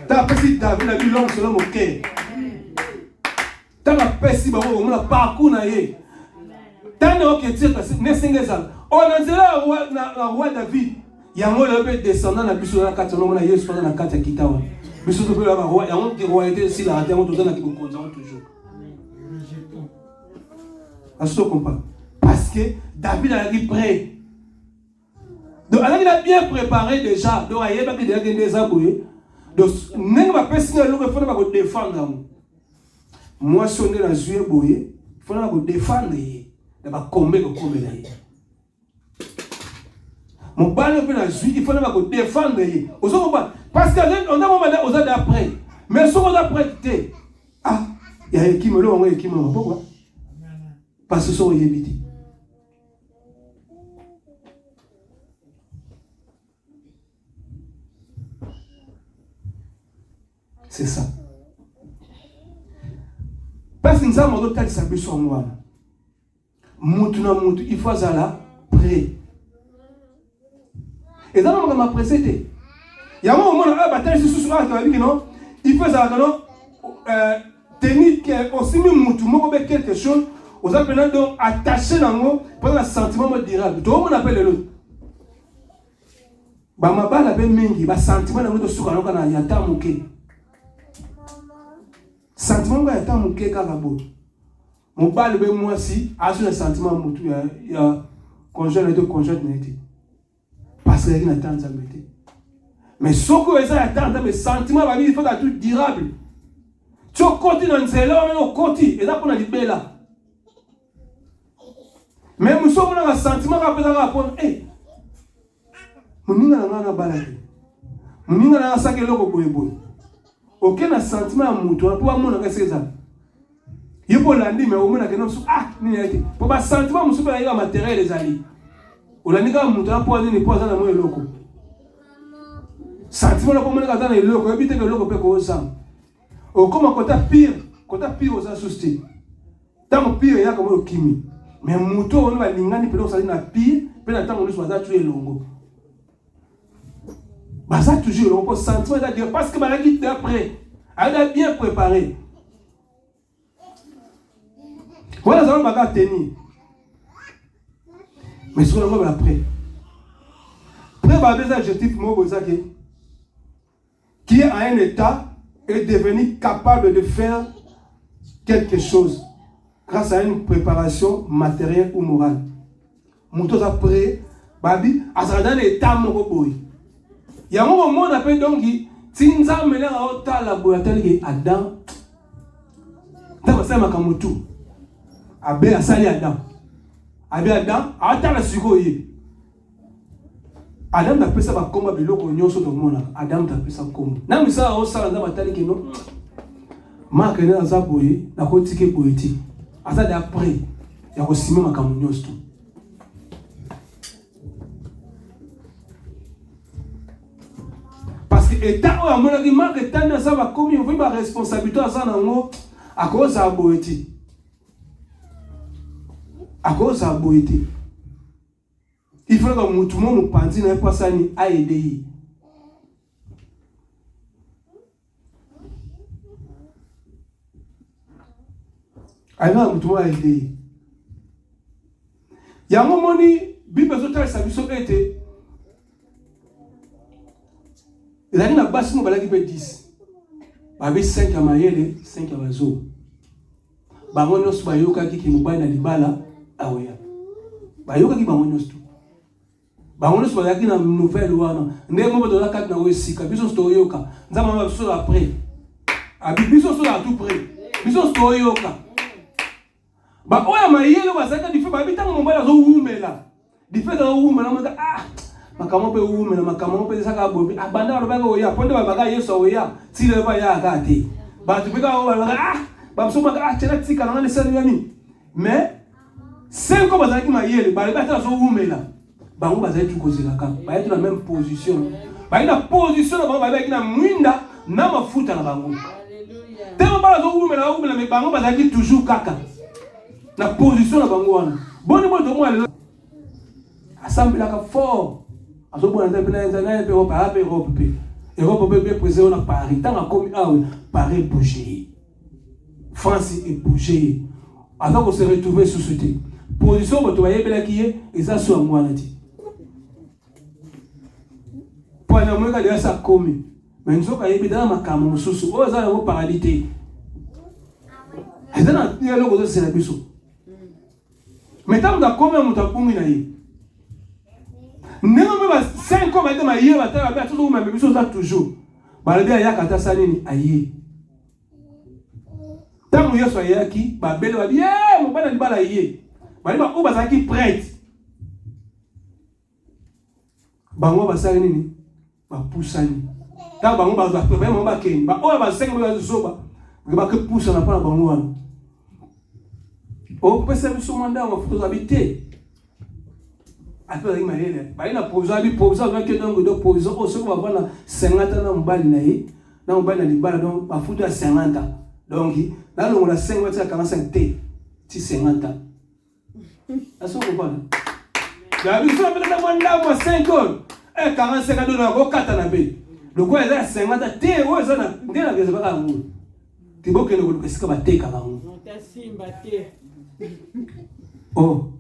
Ta pesi David la bilon selon mon cœur. Ta ma pesi ba ko mona parcours na ye. Ta ne ok tire ne sengeza. On a dit là roi David. Yango le be descendant na biso na kati na Yesu pendant na kati kitawa. Biso to be la roi, yango ki royauté si la terre to na ki ko konza toujours. Parce que David a dit prêt. Donc, il a bien préparé déjà. Donc, il a déjà des aboués. Donc, il va pas signer l'eau, il faut défendre. Moi, si on est dans le boye, il faut défendre. Il va combler. Mon bal est dans le il faut défendre. Parce qu'on a aux d'après. Mais si on a prêté, ah, il y a qui me l'a qui me pourquoi? Parce que sont évité. C'est ça. Parce que nous avons d'autres qui s'appellent sur moi. Il faut aller prêt. Et dans le moment où je précédé, il y a un moment où on a bataille sur ce non, il faut aller tenir aussi même quelque chose. Vous avez donc attaché dans nous pour un sentiment durable. Tout le monde appelle l'autre. Ma balle appelle Mingi, un sentiment dans nous de soukanon kana yata muke. Sentiment dans yata muke kakabo. Mon balle be moi si, a sur le sentiment mutu il y a conjoint les deux conjoints n'était. Parce que il y a tant d'amitié. Mais ce que ça attend, mais sentiment va il faut être tout durable. Tu côté dans cela, mais au côté et là pour la libérer là. Mais nous sommes dans un sentiment qui peut répondre, eh, nous sommes dans un balade. Nous sommes dans un sac de l'eau. Aucun sentiment à nous, pour moi, on a fait ça. Il faut l'andi, mais au moins, on a fait ah, n'y a été. Pour pas sentiment, nous sommes dans un matériel des alliés. On a dit que nous avons posé des poisons dans le loco. Sentiment, là, pour moi, dans le loco, éviter que le loco peut causer ça. Ou comme quand tu as pire aux associés. Tant pire, il y a comme le kimi. Mais mouton on va lingani pelo ça na pire pe na tango nous va tuer longo bah ça toujours on peut sentir dire parce que bah la guide d'après elle a bien préparé voilà ça on va tenir mais sur le moment après bah des adjectifs mots qui est à un état est devenu capable de faire quelque chose grâce à une préparation matérielle ou morale. Moutos après, babi, à l'état mokoboy. Il y a un moment on appelle donc Tinza Mela Ota la boyatel qui Adam. T'as ça makamutu. Abe asali Adam. Abe Adam, ata la sukoye. Adam n'a pas ça comme un biloko nyoso do mona. Adam n'a pas ça comme. Na misa o sala na matali ki no. Ma kena za boye, na ko tike boyeti. Asa d'après, il y a aussi même un camion tout. état oyo amonaki marque etani aza bakomi ovi baresponsabilité aza nango akozala boye te akozala boye te il faut que motu mo mopanzi na ye po asani aede ye ayinaka motu mo aede ye yango moni bible ezotalisa biso ete ezali na basi mo balaki mpe 10 babe 5 ya mayele 5 ya bazo bango nyonso bayokaki ke mobali na libala aweya bayokaki bango nyonso bango nyonso bazalaki na nouvelle wana ndenge moko toza kati na oyo esika biso nyonso toyoka nzambe amba biso après abi biso nyonso à tout près biso nyonso toyoka oyo mayele bazalaki dife babi ntango mobali azowumela dife azowumela moka makambo mpe umela makambo mpe ezaka bobi abanda balobaka oya mpo nde babaka yesu aoya tile bayaka te bato mpe kaka balobaka babisomaka tena tika nanga nesali yami mais 5 ans bazalaki mayele balobi ate azowumela bango bazali tu kozelaka bayaki na même position bayi na position na bango bayaki na mwinda na mafuta na bango ntango bala azowumela mais bango bazalaki toujours kaka na position na bango wana boni boni tomwa lelo asambelaka fort azobona nzambe na nzana pe Europe ape Europe pe Europe pe présent na Paris tant comme Paris bouger France est bouger avant qu'on se retrouve sous ce thé position bato bayebela kiye eza so amwana ti pour na mweka de sa komi mais nzoka yebida makambo mususu o za na paralité eza na yelo ko se na biso mais tant da komi mutapungi na ye ndenge ba 5 ans baite maye batala ba toujours même biso za toujours balobi ayaka ta salini aye tango yesu ayaki babele ba bien mo bana libala ye bali ba o bazaki prêtre bango basali nini ba pusani tango bango baza prêtre mo ba ken ba o ba 5 ba zoba ba ke pusa na pa bango wana o pesa biso manda ma photos habité après mayele ba ina provision avec donc de provision au second va na 50 ans na mbali na ye na mbali na libala donc ba futu à 50 ans donc là on a 50 à 45 t ti 50 ans aso ko bana ya biso na pela mwanda mo 5 ans et 45 ans na ko kata na be le quoi est 50 t o ça na ndela ke ba ngo ti boke no ko sika ba te ka ba ngo ta simba te oh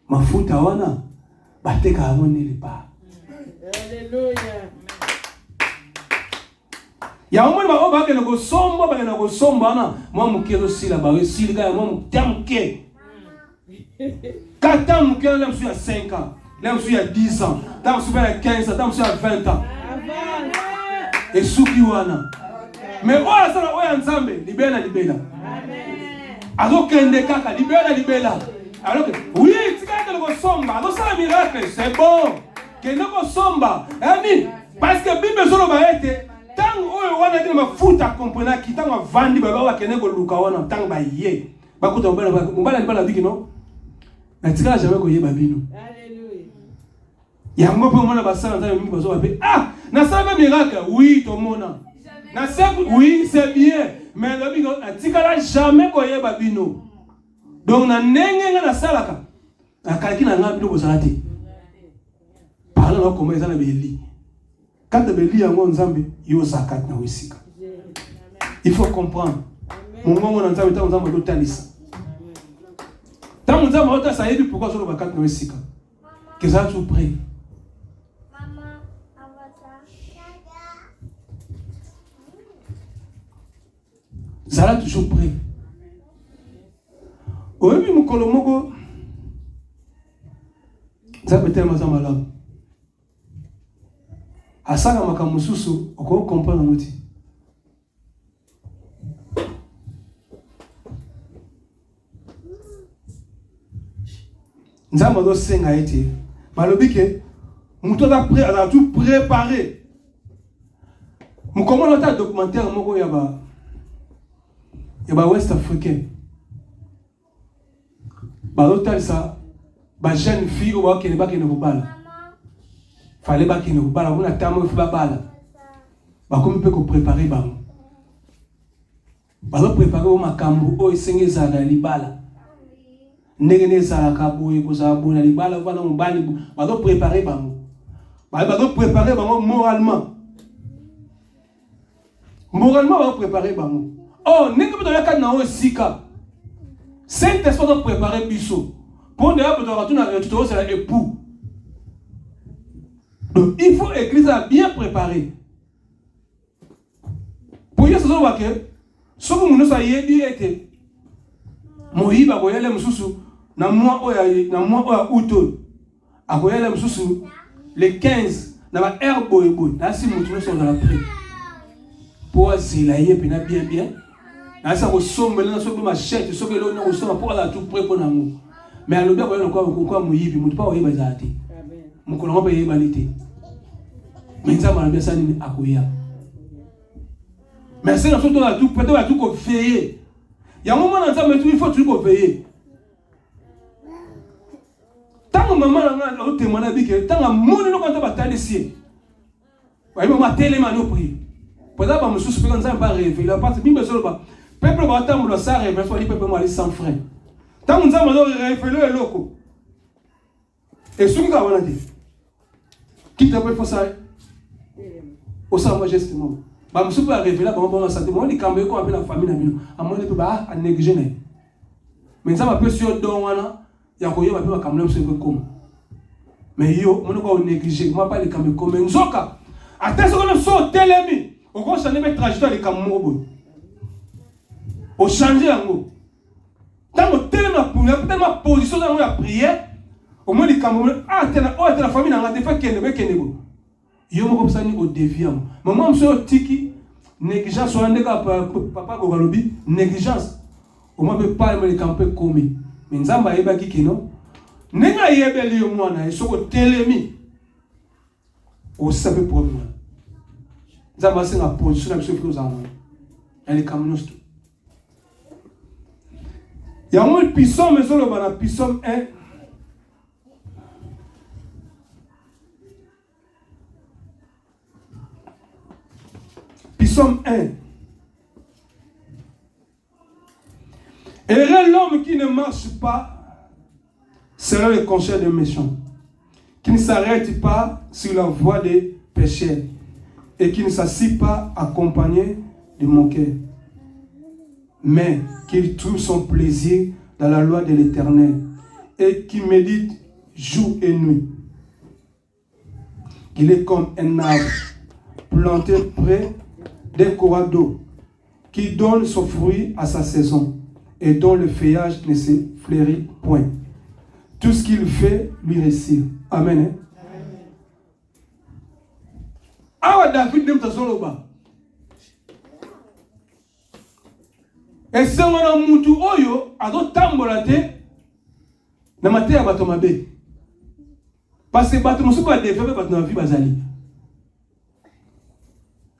mafuta wana bateka amoni lipa haleluya ya omoni ba oba ke no somba na mo mukelo sila ba sila ga mo mutamke kata mukelo la msu ya 5 ans la msu ya 10 ans la msu ya 15 ans la msu ya 20 ans et suki wana mais oya sala oya nzambe libela amen azokende kaka libela alors que oui, tu as le somba, non ça miracle, c'est bon. Que ne somba, ami, parce que Bible solo ba été tant o wana de ma futa comprendre qui tant vandi ba ba kene ko luka wana tant ba ye. Ba kuta mbala mbala biki no. Na tika jamais ko ye ba bino. Alléluia. Ya ngo pe mona ba sala nzambe mingi bazo ba pe na ça miracle, oui to mona. Na ça oui, c'est bien, mais le biko na tika la jamais ko ye ba bino. Donc na ndenge nga na salaka akalaki na nga bino bozala te parle na comment ezala beli quand beli yango nzambe yo zakat na wisika il faut comprendre mon ngongo na nzambe tango nzambe totalisa tango nzambe otasa yebi pourquoi solo bakat na wisika que ça tout près zala toujours prêt. Oyebi mukolo moko nzambe tellement za malamu asala makambo mosusu oko comprendre moti nzambe azosenga ete balobi ke mutu aza tout préparé mukomona ata documentaire moko ya ba West africain bazotalisa ba jeune fille oyo bakende bakende kobala fale bakende kobala kuna tamo ifu babala bakomi pe ko préparer bango bazo préparer o makambo o esenge zala libala ndenge ne zala ka boye ko za bona libala wana mobali bazo préparer bango bazo préparer bango moralement bazo préparer bango oh ndenge beto ya kana o sika Saint-Esprit doit préparer biso pour ne pas retourner tout c'est l'époux. Donc il faut l'église à bien préparer. Pour y aller sur que ce que nous avons dit était Moïse a voyé les mususu na mois août a voyé les mususu le 15 na ba air boy na si mutu sont dans la prière pour zelayer bien bien na ça ko sombe na so ma chete so que lo na ko somba pour la tout près pour nango mais à l'obia quoi Moïse mutu pas oyiba zati amen mukolo ngobe yiba lité mais ça m'a bien ça ni akoya. Mais c'est surtout là tout peut-être tout qu'on veiller. Il y a un moment dans ça mais il faut toujours veiller. Tant que maman a un témoignage dit que tant que mon nom quand on va t'aller ici. Ouais maman télé mano prie. Pour ça ba monsieur peut ça pas rêver. La partie bien besoin pas. Peuple va attendre ça rêve soit peuple va aller sans frein. Tant que ça va rêver le loco. Et ce qui va on dit. Qui t'appelle pour ça? Au sein majestement. Bah monsieur peut arriver là bon santé moi les camber qu'on appelle la famille na bino à moi ne peut pas négliger mais ça va peu sur don wana ya ko yeba pe kamle monsieur comme mais yo mon ko négliger moi pas les camber comme nzoka ata so ko so telemi o ko changer mes trajectoire les cammo bo o changer yango tant que tellement pour tellement position dans la prière au moins les cammo la famille na ngate fa kene bo yo moko psani au déviant maman monsieur tiki négligence soit ndeka papa gogalobi négligence au moins peut pas me camper commis mais nzamba yeba kikino nenga yebeli yo mwana esoko telemi o sape problème nzamba senga position na biso fiko za mwana elle kamnos tout ya mo puissant mais solo bana puissant 1 Psaume 1. Heureux l'homme qui ne marche pas selon le conseil des méchants, qui ne s'arrête pas sur la voie des pécheurs et qui ne s'assied pas accompagné de moqueurs, mais qui trouve son plaisir dans la loi de l'Éternel et qui médite jour et nuit. Il est comme un arbre planté près d'un courant d'eau qui donne son fruit à sa saison et dont le feuillage ne se fleurit point. Tout ce qu'il fait lui réussit. Amen. Awa David n'aime pas soloba. Et si on a mutu oyo, azo tambola te na mate ya bato mabe. Parce que bato mosuko a développé bato na vie bazali.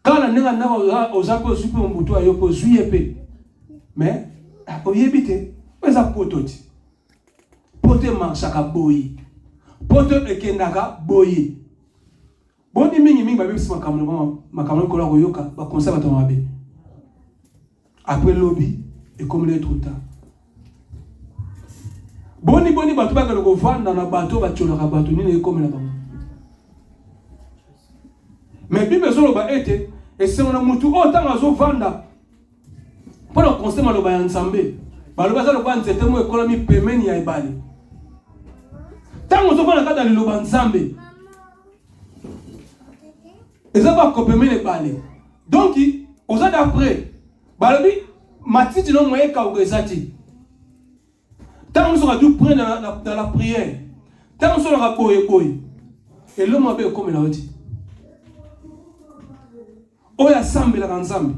Quand on a aux apôtres super mbuto ayo ko zuyepe. Mais oyebite, mais ça pototi. Pote marchaka boyi. Pote ekendaka boyi. Boni mingi ba bisi makamno ko la koyoka ba conseil bato mabe. Après lobby et comme les trop tard. Boni bato ba ko vanda na bato ba tchola bato ni comme la bango. Mais Bible solo ba été et c'est on a mutu autant azo vanda. Pour le conseil maloba ya nsambe. Baloba za loba nzete mo économie pemeni ya ibali. Tango zo vanda kata loba nsambe. Et ça va compléter les balais. Donc, aux ans d'après, balobi matiti non moyen ka ogezati. Tant on sera dû prendre dans la prière. Tant on sera boy. Et l'homme a bien comme il a dit. Oya sambe la ensemble.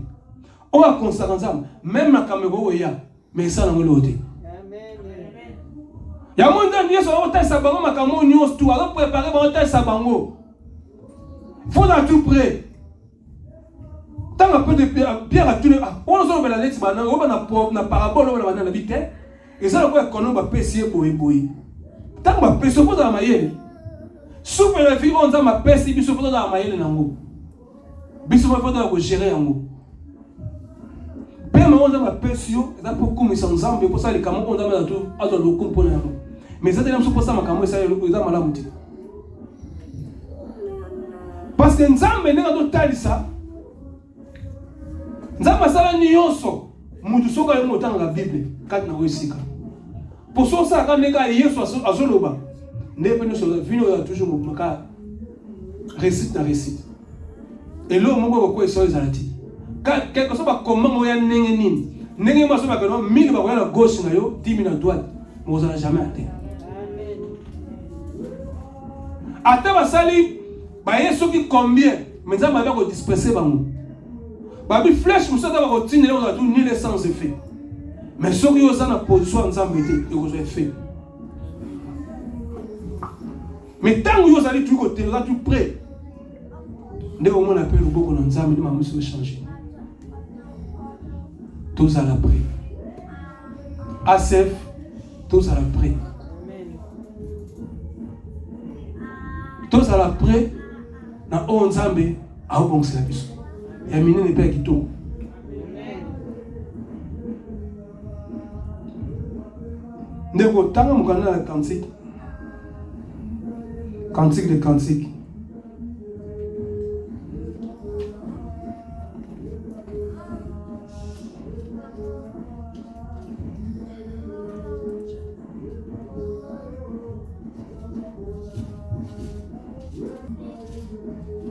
Oya consacre ensemble. Même la caméra oya, mais ça n'a pas l'autre. Amen. Ya mon Dieu, Dieu soit au tel sabango makamo nyos tout. Alors préparer pour tel sabango. Faut dans tout près. Tant un peu de pierre à tout le. On a la lettre, on a parabole, on a la vitesse. Et ça, on va pêcher boy. Tant qu'on va pêcher, on va dans la maille. Soupe la vie, on a ma pêche, il faut dans la maille. biso ba faut de gérer yango pe ma on a pesio ça pour comme ils ensemble pour ça les camo on a mettre tout à le componer yango mais ça tellement pour ça ma camo ça ils a malamu ti parce que nzambe ndenge totalisa nzambe asala nyonso mutu soka yo motanga la Bible kati na wesika pour ça quand ndenge Yesu azoloba ndenge nyonso vino ya toujours maka récite na récite et là moko ko eso ezalati quelque chose ba comment moya ndenge nini ndenge maso ba kana 1000 ba na gauche na yo 10 000 à droite mais vous allez jamais atteindre ata basali ba yesu ki combien mais ça va ko disperser bango ba bi flèche muso ta ba ko tinela on a tout ni les sans effet mais ceux qui ont en position ensemble et vous avez fait mais tant que vous allez tout côté là tout prêt dès au moins on appelle beaucoup dans ensemble de maman se changer tous à l'après ACF tous à l'après tous à l'après na onzambe a bon c'est la biso ya mine ne pas kito ndeko tanga mukana la cantique de cantique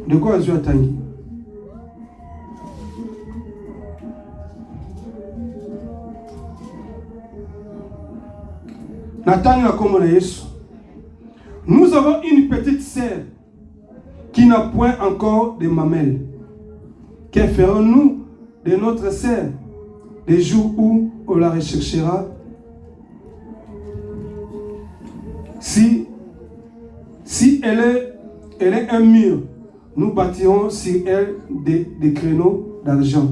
de quoi est-ce que tu as tangi Natanga comme Yesu. Nous avons une petite sœur qui n'a point encore de mamelles. Que ferons-nous de notre sœur les jours où on la recherchera? Si elle est un mur, nous bâtirons sur elle des créneaux d'argent.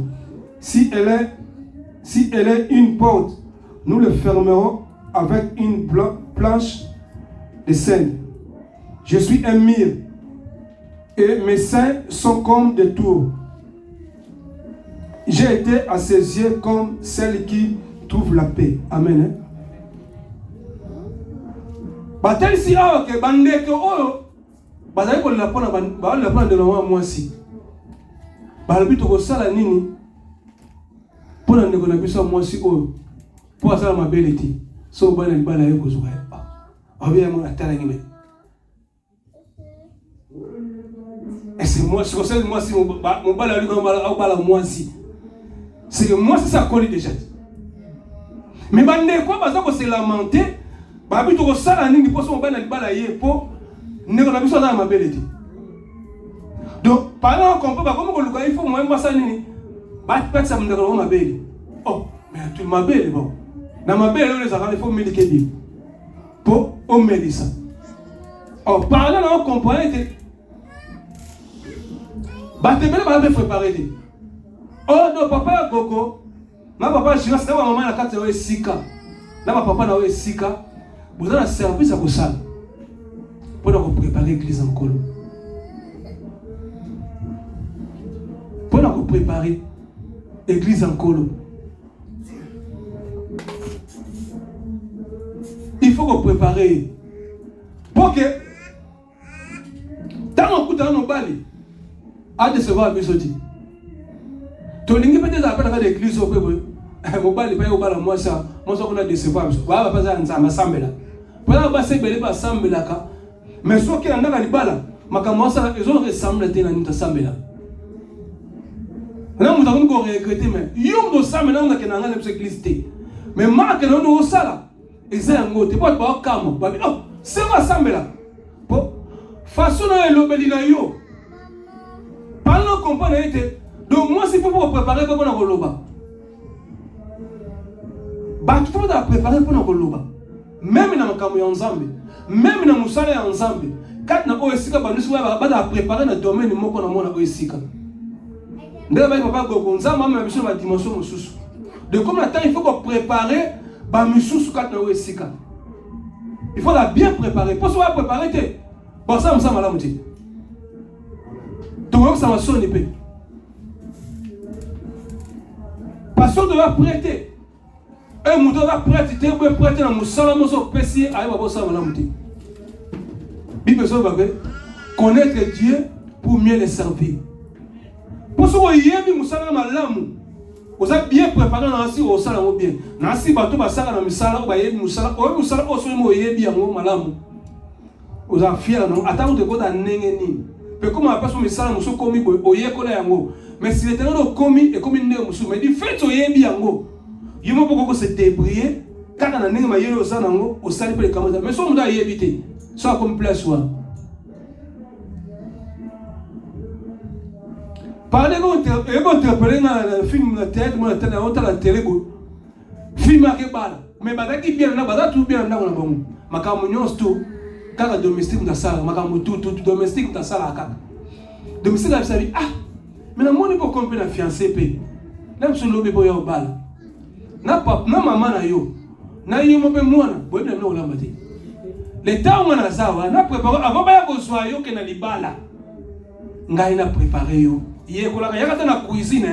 Si elle est une porte, nous le fermerons avec une planche de cèdre. Je suis un mur et mes seins sont comme des tours. J'ai été à ses yeux comme celle qui trouve la paix. Amen. Batel si que bandeke oyo bazali ko la pona ba la pona de la mwasi. Ba le bito ko sala nini? Pona ndeko na biso mwasi oyo. Po asala mabeleti. So bana libala yo ko zuka. Obia mo atala ngime. Et c'est moi, je conseille moi si mon bala lui comme bala mwasi. C'est que moi c'est ça colle déjà. Mais bande quoi baza ko se lamenter. Ba bito ko sala nini po so bana libala ye po ndeko na biso na mabeleti. Donc pendant qu'on peut pas comme ko luka il faut moi mbasa nini. Ba pesa ndeko na mabeli. Oh, mais tu mabeli bon. Na mabeli les arabes il faut médiquer bien. Pour au médecin. Oh, parlant dans compagnie Batebele ba be préparer. Oh non papa Gogo. Na papa je reste wa maman na kati wa sika. Na papa na wa sika. Vous avez un service à Kosal. Pour préparer l'église en colo. Pour préparer l'église en colo. Il faut qu'on prépare. Pour que tant qu'on dans nos balles à décevoir bisoti. Ton ligne peut-être après faire l'église au peuple. Mon balles pas au bal moi ça on a décevoir. Va pas ça ensemble là. Voilà ba se bele ba sambela ka. Mais so ki ndaka libala makamwasa ezo ressemble te na nita sambela. Na muta ko regretter mais yom do sambela na ke na ngana l'église te. Mais ma ke no sala. Eza ngote po ba kamo ba oh c'est ma sambela. Po façon na elobeli na yo. Parle comprendre été. Donc moi c'est pour préparer pour na koloba. Ba tu dois préparer pour na koloba. Même dans le camion ensemble, même dans le salaire ensemble, quand on a esika banus va préparer le domaine moko na mona esika. Ndeba ba papa gogonza mama biso ba dimension mususu. De comme la temps il faut qu'on prépare ba mususu quand na esika. Il faut la bien préparer. Pour ça préparer te. Bon ça me semble là muti. Donc ça va sonner peu. Pasteur doit prêter. Et nous devons prêter. Tu dois prêter dans mon salon, mon PC, à mon salon, mon amouti. Bible connaître Dieu pour mieux le servir. Pour ce que vous avez malamu, vous avez bien préparé dans la au salon bien. Nasi bateau basara dans le salon, vous avez musala, vous salon au salon vous avez bien malamu. Vous avez fier non. Attends de quoi d'annengeni. Mais comment après ce salon muso komi oye kola yango. Mais si l'éternel a commis et commis ne muso, mais du fait oye bien yango. Il m'a beaucoup se débrouiller. Quand on a n'engagé ma yélo salon au salon pour les camarades. Mais soit on doit y éviter. Soit comme place soit. Parlez quand interpellé dans le film de tête, moi la télé, la télé, film à Kébala. Mais bah qui bien là, bah tout bien là on a bon. Ma camunion tout, quand domestique dans ça, ma camunion tout domestique dans ça là. Domestique là ça dit ah, mais la monnaie pour comprendre la fiancée paix. Là sur lobby boy au bal. Na papa, na maman na yo, na yo mo pe moi na, boy na no la mati. Les temps on a ça, on a préparé avant ba ko soir yo ke na libala. Ngai na préparé yo. Il kola ya kata na cuisine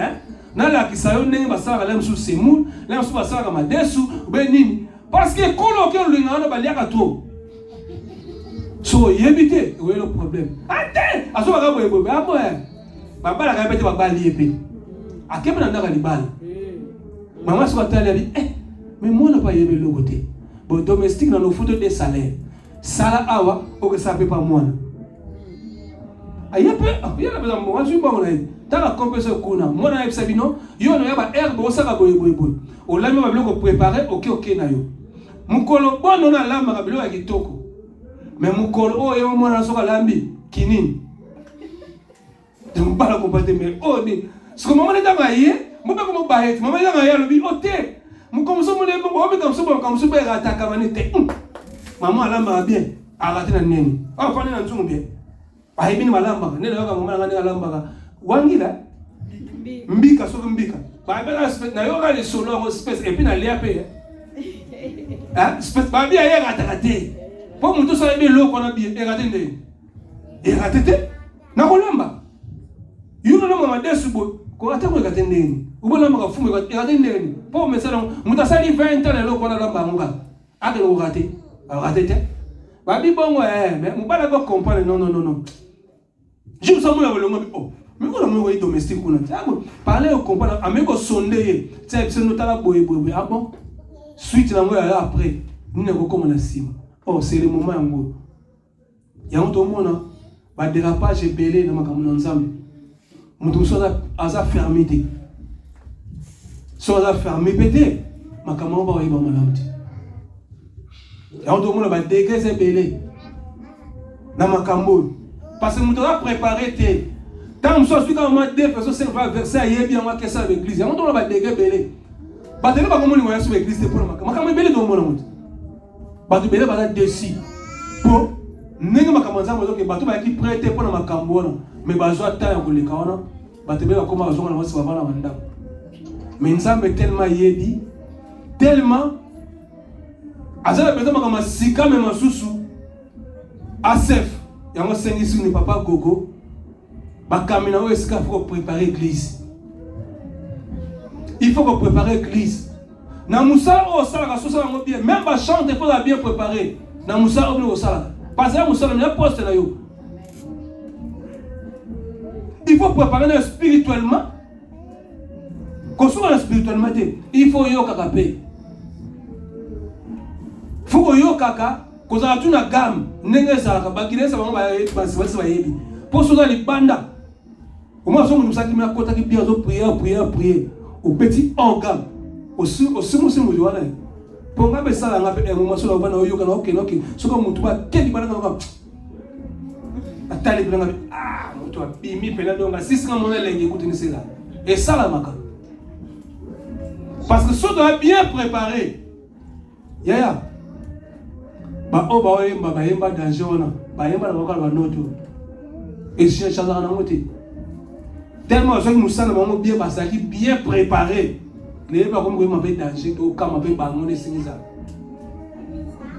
na la kisayo ndenge basala la msu semu la msu basala ma desu be nini parce que kolo ke lulinga na baliaka trop so yebite we le problème ate aso baka boye abo baba la ka bete baba liepé akebe na ndaka libala maman so batali ali mais moi na pas yebe le côté bon domestique na no foto de salaire sala awa o que ça peut pas moi. Il y a besoin de moi, je suis bon là. Dans la compétition qu'on a, moi na ebsabino, yo na yaba herbe o saka boye. O la même ko préparer, OK na yo. Mukolo bon na lamba ka bilo ya kitoko. Mais mukolo o yo mo na soka lambi kinini. Donc pas la compétition mais ni. Ce que maman na ba yé, mo ba ko ba yé, maman na ya lobi oté. Mu comme ça mo le mo comme ça ba rataka manite. Maman lamba bien, arrêter na neni. Ah fani na nzungu bien. Ahibini malamba nene yoka mama ngani alamba wangila mbika so mbika ba bela na yoka le solo en espèce et puis na lia pe espèce ba bia ya ratakate po mutu so ebe loko na bia e ratende e ratete na kolamba yuno na mama desu bo ko atako ratende ni ubola maka fumu ko ratende ni po mesala mutu sali 20 ans loko na lamba nga ake lo raté ratete ba bi bongo mais mubala ko comprendre non je vous avoue la volonté oh mais quoi moi oui domestique on a parler au comprendre ameko sonder c'est c'est notala boye ah bon suite na moi après nous ne ko comme na sima oh c'est le moment yango yango to mona ba dérapage belé na makamuna nzambe mutu so aza fermité so aza fermé pété makamuna ba yiba malamti yango to mona ba dégré belé na makambo. Parce que nous devons préparer tes. Tant que nous sommes quand même deux personnes, c'est un verset à y bien moi qui est avec l'église. On doit pas déguer belé. Bah tu n'es pas comme on est sur l'église pour le matin. Quand même belé dans mon monde. Bah tu belé bah dessus. Pour n'est pas comme ça moi donc bah tu vas qui prêter pour le macambo mais bah je attends pour les canons. Bah tu belé comme on va se voir la mandat. Mais nous sommes tellement yébi tellement. Azala besoin comme sika même sous Asef. Il y a un seigneur sur le papa Gogo. Il faut préparer l'église. Il faut préparer l'église. Namoussa au salaire, même la chante, il faut la bien préparer. Namoussa au salaire. Parce que Namoussa, il y a un poste là. Il faut préparer spirituellement. Qu'on soit spirituellement, il faut y avoir il faut y avoir qu'on a toute une gamme, n'engagez ça, bakine ça va va yebi. Pour cela les banda. Au moins on nous a dit mais à côté qui bien prier au petit organe. Au sumo voilà. Pour nga ça nga pe moment sur la bana yo kana OK. Ce que mutu ba kedi bana nga. Atali bana mutu ba bimi pela donc six nga mona lengi écoute ni cela. Et ça la maka. Parce que ça doit bien préparer. Yaya. Ba o ba oyemba ba yemba danger wana ba yemba na bakala ba noto et je change na ngote tellement je nous sens vraiment bien parce que bien préparé les pas comme ma be danger to kama be ba ngone singiza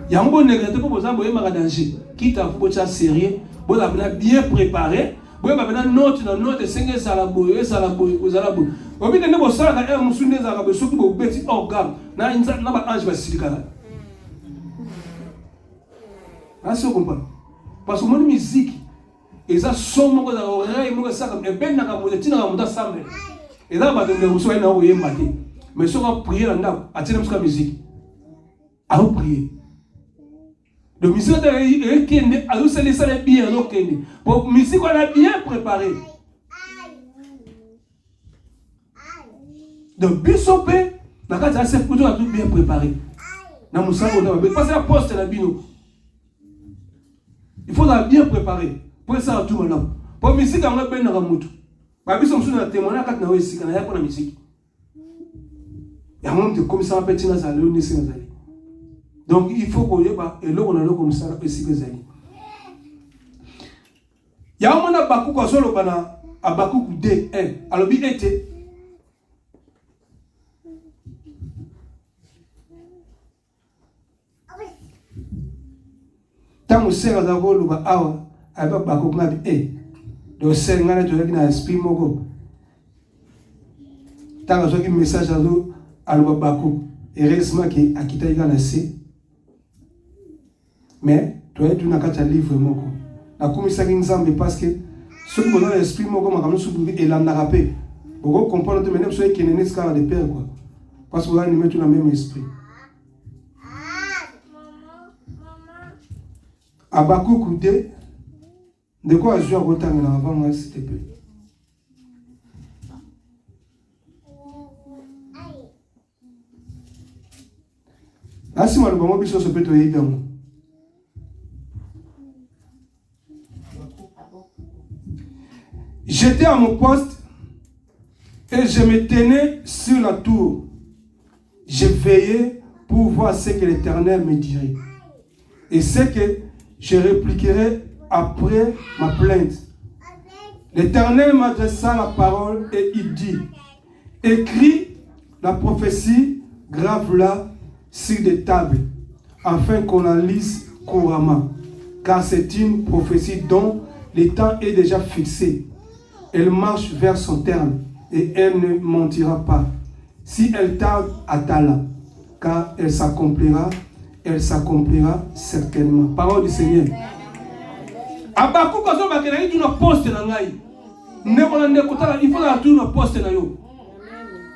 yango négatif pour ça boyemba ka danger quitte à faut être sérieux bon bien préparé boyemba na note singiza la boye vous ala boye Obi de nebo sala ka musunde za ka be soki bo beti organe na inza na ba ange ba silikala. Est-ce que vous comprenez? Parce que mon musique, et ça son mon oreille, mon ça comme et ben na ka mo tina ka mo da sambe. Et là ba de me so ina o yemba te. Mais so ka prier là nda, atina musique musique. A prier. Le musique est kende, a se laisser les bien no kende. Pour musique on a bien préparé. Donc bisopé, na ka ça c'est plutôt tout bien préparé. Na musa on a parce que la poste na bino. Il faut la bien préparer. Pour ça tout maintenant. Pour musique on a ben na mutu. Ba biso musu na témoigner kat na wesi kana ya pour la musique. Ya mon de comme ça petit na zalo ni c'est zali. Donc il faut qu'on y ait et là on a le comme ça aussi que zali. Ya mon a baku ko solo bana abaku D 1. Alors bi était tant sera d'abord le awa avec bakok na bi do ser ngana to na esprit moko tant que message à lo bakok heureusement que akita iga na se mais toi tu na kata livre moko na komisa nzambe parce que ce que dans l'esprit moko makamu subu elanda rapé vous comprenez même ce qui est né scala de père quoi parce que vous animez tout dans le même esprit. Abakouk de quoi je dois retenir avant moi s'il te plaît. Là si moi le bon biso se peut te aider. J'étais à mon poste et je me tenais sur la tour. Je veillais pour voir ce que l'Éternel me dirait. Et ce que je répliquerai après ma plainte. L'Éternel m'adressa la parole et il dit, écris la prophétie, grave-la sur des tables, afin qu'on la lise couramment. Car c'est une prophétie dont le temps est déjà fixé. Elle marche vers son terme et elle ne mentira pas. Si elle tarde, attends-la, car elle s'accomplira certainement. Parole du Seigneur. Abakou kazo bakena yi tuna poste na ngai. Ndeko na ndeko tala il faut la tuna poste na yo.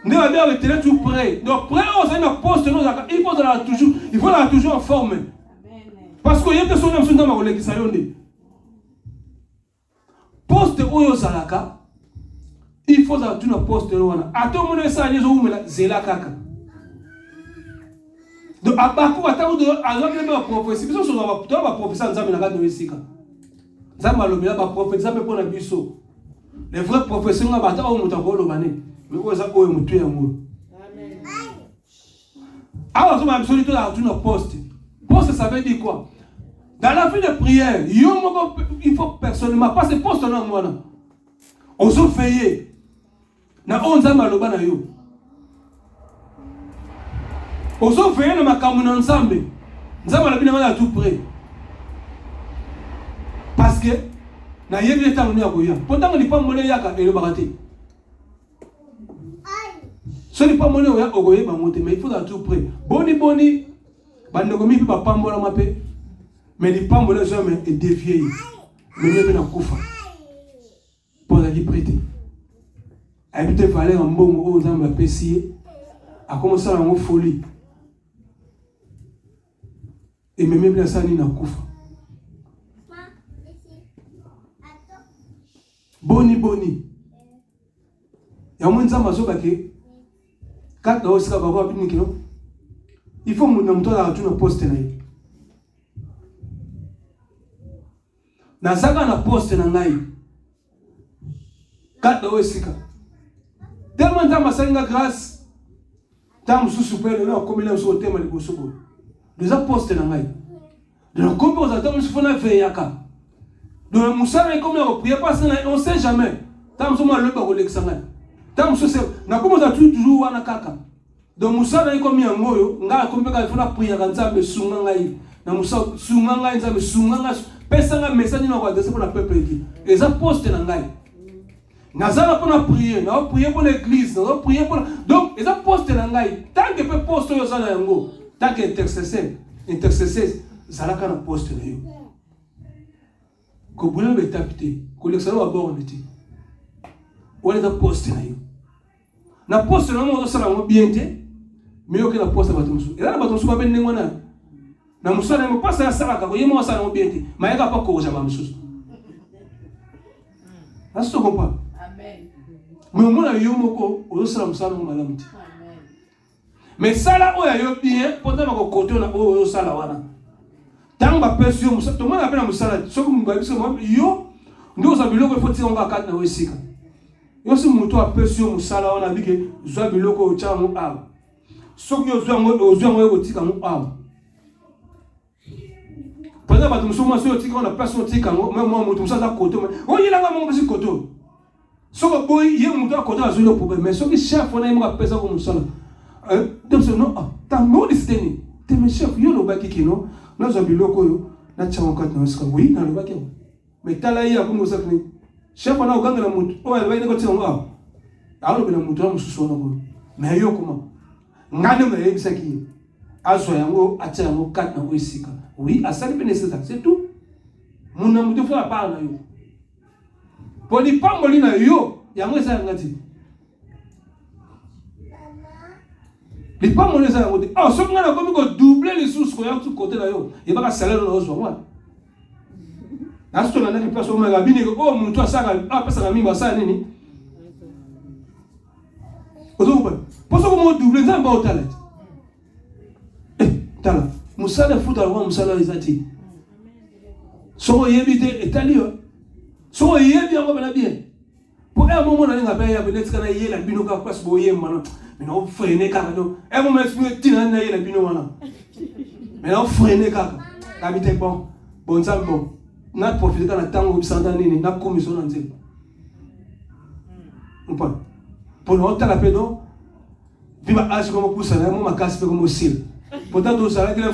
Ndeko ba bien retene tout prêt. Donc prêt on ça na poste no il faut la toujours en forme. Parce que yete sona msunda ma kolekisa yonde. Poste oyo salaka il faut la tuna poste no wana. Ato mona sa nyezo umela zela kaka. Donc abakou atamu de azokele ba prophétie biso so ba prophétie nzambe na kati wesika. Nzambe alobela ba prophétie nzambe pona biso. Les vrais prophéties nga bata o muta ko lobane. Mais ko za ko mutu ya ngo. Amen. Alors comme absolument tout la tuna poste. Poste ça veut dire quoi? Dans la vie de prière, il faut personnellement passer poste na mwana. Ozo veiller. Na onzambe aloba na yo. Ozo veiller na makambo na nzambe. Nzambe alobina na tout près. Parce que na yebi etango ni akoya. Pourtant ni pas molé yaka et le baraté. Ce n'est pas molé oya ogoye ba monter mais il faut à tout près. Boni bandogomi pa pambola mape. Mais les pambola jamais est dévié. Mais il na kufa. Pour la prêter. Habiter fallait en bon au nzambe apesier. A commencer en folie. Et même bien ça ni na kufa. Boni. Ya mwenza mazoba ke kat na osika baba bini kino. Il faut mon mto la tuna poste na yi. Na saka na poste na ngai. Kat na osika. Tellement nzamba senga grâce. Tam su super na komela so tema liboso bo. Déjà poste na ngai. De la composation su fona veyaka. Donc Moussa est comme on prie pas on sait jamais. Tant que moi le pas relexanga. Tant que c'est na comment ça toujours wana kaka. Donc Moussa est comme un moyo, ngala comme ka il faut la prière quand ça me sunga ngai. Na Moussa sunga ngai ça me sunga ngai. Pesa nga message na kwa pour la peuple qui. Les apôtres na ngai. Nazala pour la prier, nous prier pour l'église, nous prier pour. Donc, ils ont posté dans l'aïe. Tant que peut poster aux gens, tant qu'intercesseur, ça n'a qu'à poster là. Que vous l'avez tapé, que l'excellent à bord on était. Où est-ce que poster là? Na poste na mo sala mo biente, mais aucun poste à batumsu. Et là batumsu pas ben ngona. Na musala mo passa ya sala ka ko yemo sala mo biente, mais ka pas ko jama mususu. Est-ce que tu comprends? Amen. Mais au moins yo moko o sala musala mo malamuti. Amen. Mais sala o ya yo bien, pendant ko koto na o sala wana. Tant ba pesio musala, to mona apena musala, so ko mba biso yo ndo za biloko il faut tirer on va kat na wesika. Yo si mutu apesio musala wana bike zwa biloko o cha mo aba. So ko zwa ngo tika mo aba. Pendant ba tumso mo so tika on a personne tika mo même moi mutu musala koto mais o yela nga mo bisi koto. So ko boy ye mutu akoto azulo problème mais so ki chef on a mo apesa ko musala. Donc non ta mo distini. Te me chef yo lo baki kino na zwa biloko yo na cha mo kat na ska oui na lo baki. Mais tala ya ko mo sakni. Chef on a uganga na mutu. Oh elle va nego tika mo aba. Alors que na mutu na mususu na ko. Mais yo comment? Ngane me yebisa ki. Azo yango atia yango kat na wesika. Oui, à ça c'est tout. Mon amour de faire part na yo. Pour les pas molina yo, yango ça ngati. Les pas molina ça ngati. Ah, so ngana comme ko doubler les sous ko ya tout côté na yo. Et ba ka salaire na ozo moi. Asto na ndani place o mega bini ko oh muntu asaka pesa na mimba sa nini? Ozo ko. Poso ko mo doubler nzamba o talent. Tala. Musala futa wa musala izati. So yebite etalio. So yebi yango bana bien. Pour un moment na nga ya benet kana yela bino ka passe bo yemma no. Mino freiner ka no. Un moment tu tina na yela bino wana. Mino freiner ka. La bite bon. Bon ça bon. Na profiter kana tango bisanda nini na commission na nzela. Umpa. Pour nous ta la pedo. Viva age comme pour ça na mo makasi comme aussi. Pourtant, tout ça, il y a un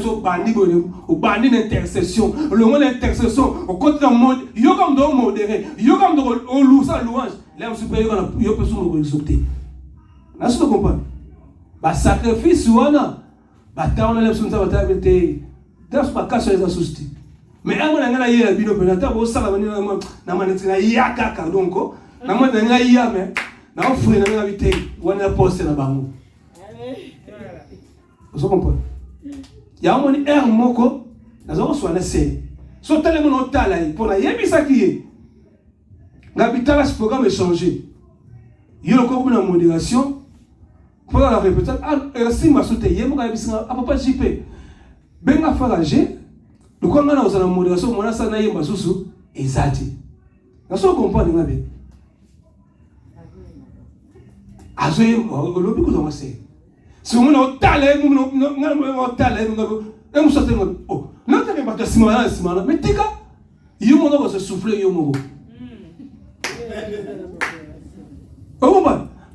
bandi d'intercession. Le mot d'intercession, au côté d'un monde, il y a comme d'un modéré, il y a comme d'un louange. Là, on se peut y avoir une personne qui est exaucée. Là, je comprends. Le sacrifice, on a une personne qui est exaucée. Dans ce cas, c'est un souci. Mais à un moment, il y a un bino, il y a un salaire, il y a un kaka, donc, il y a un mais, il y a un frère, il y a un invité, il y a un poste dans le banc. Vous comprenez? Il y a un air moko, nous avons soin de ça. So tellement on t'a là, pour la yebisa qui est. L'habitat, ce programme est changé. Il y a encore une modération. Pour la répéter, si ma soute yé, mon gars, à papa JP. Ben à farager, le quoi on a la modération, mon asa na yé masusu, ezati. Nous sommes comprenez bien. Azoye, le lobby que nous avons. Si on a talé, on a talé, on sortait. Oh, non, tu n'as pas de simana, mais tika, il y a se souffler, il y a oh,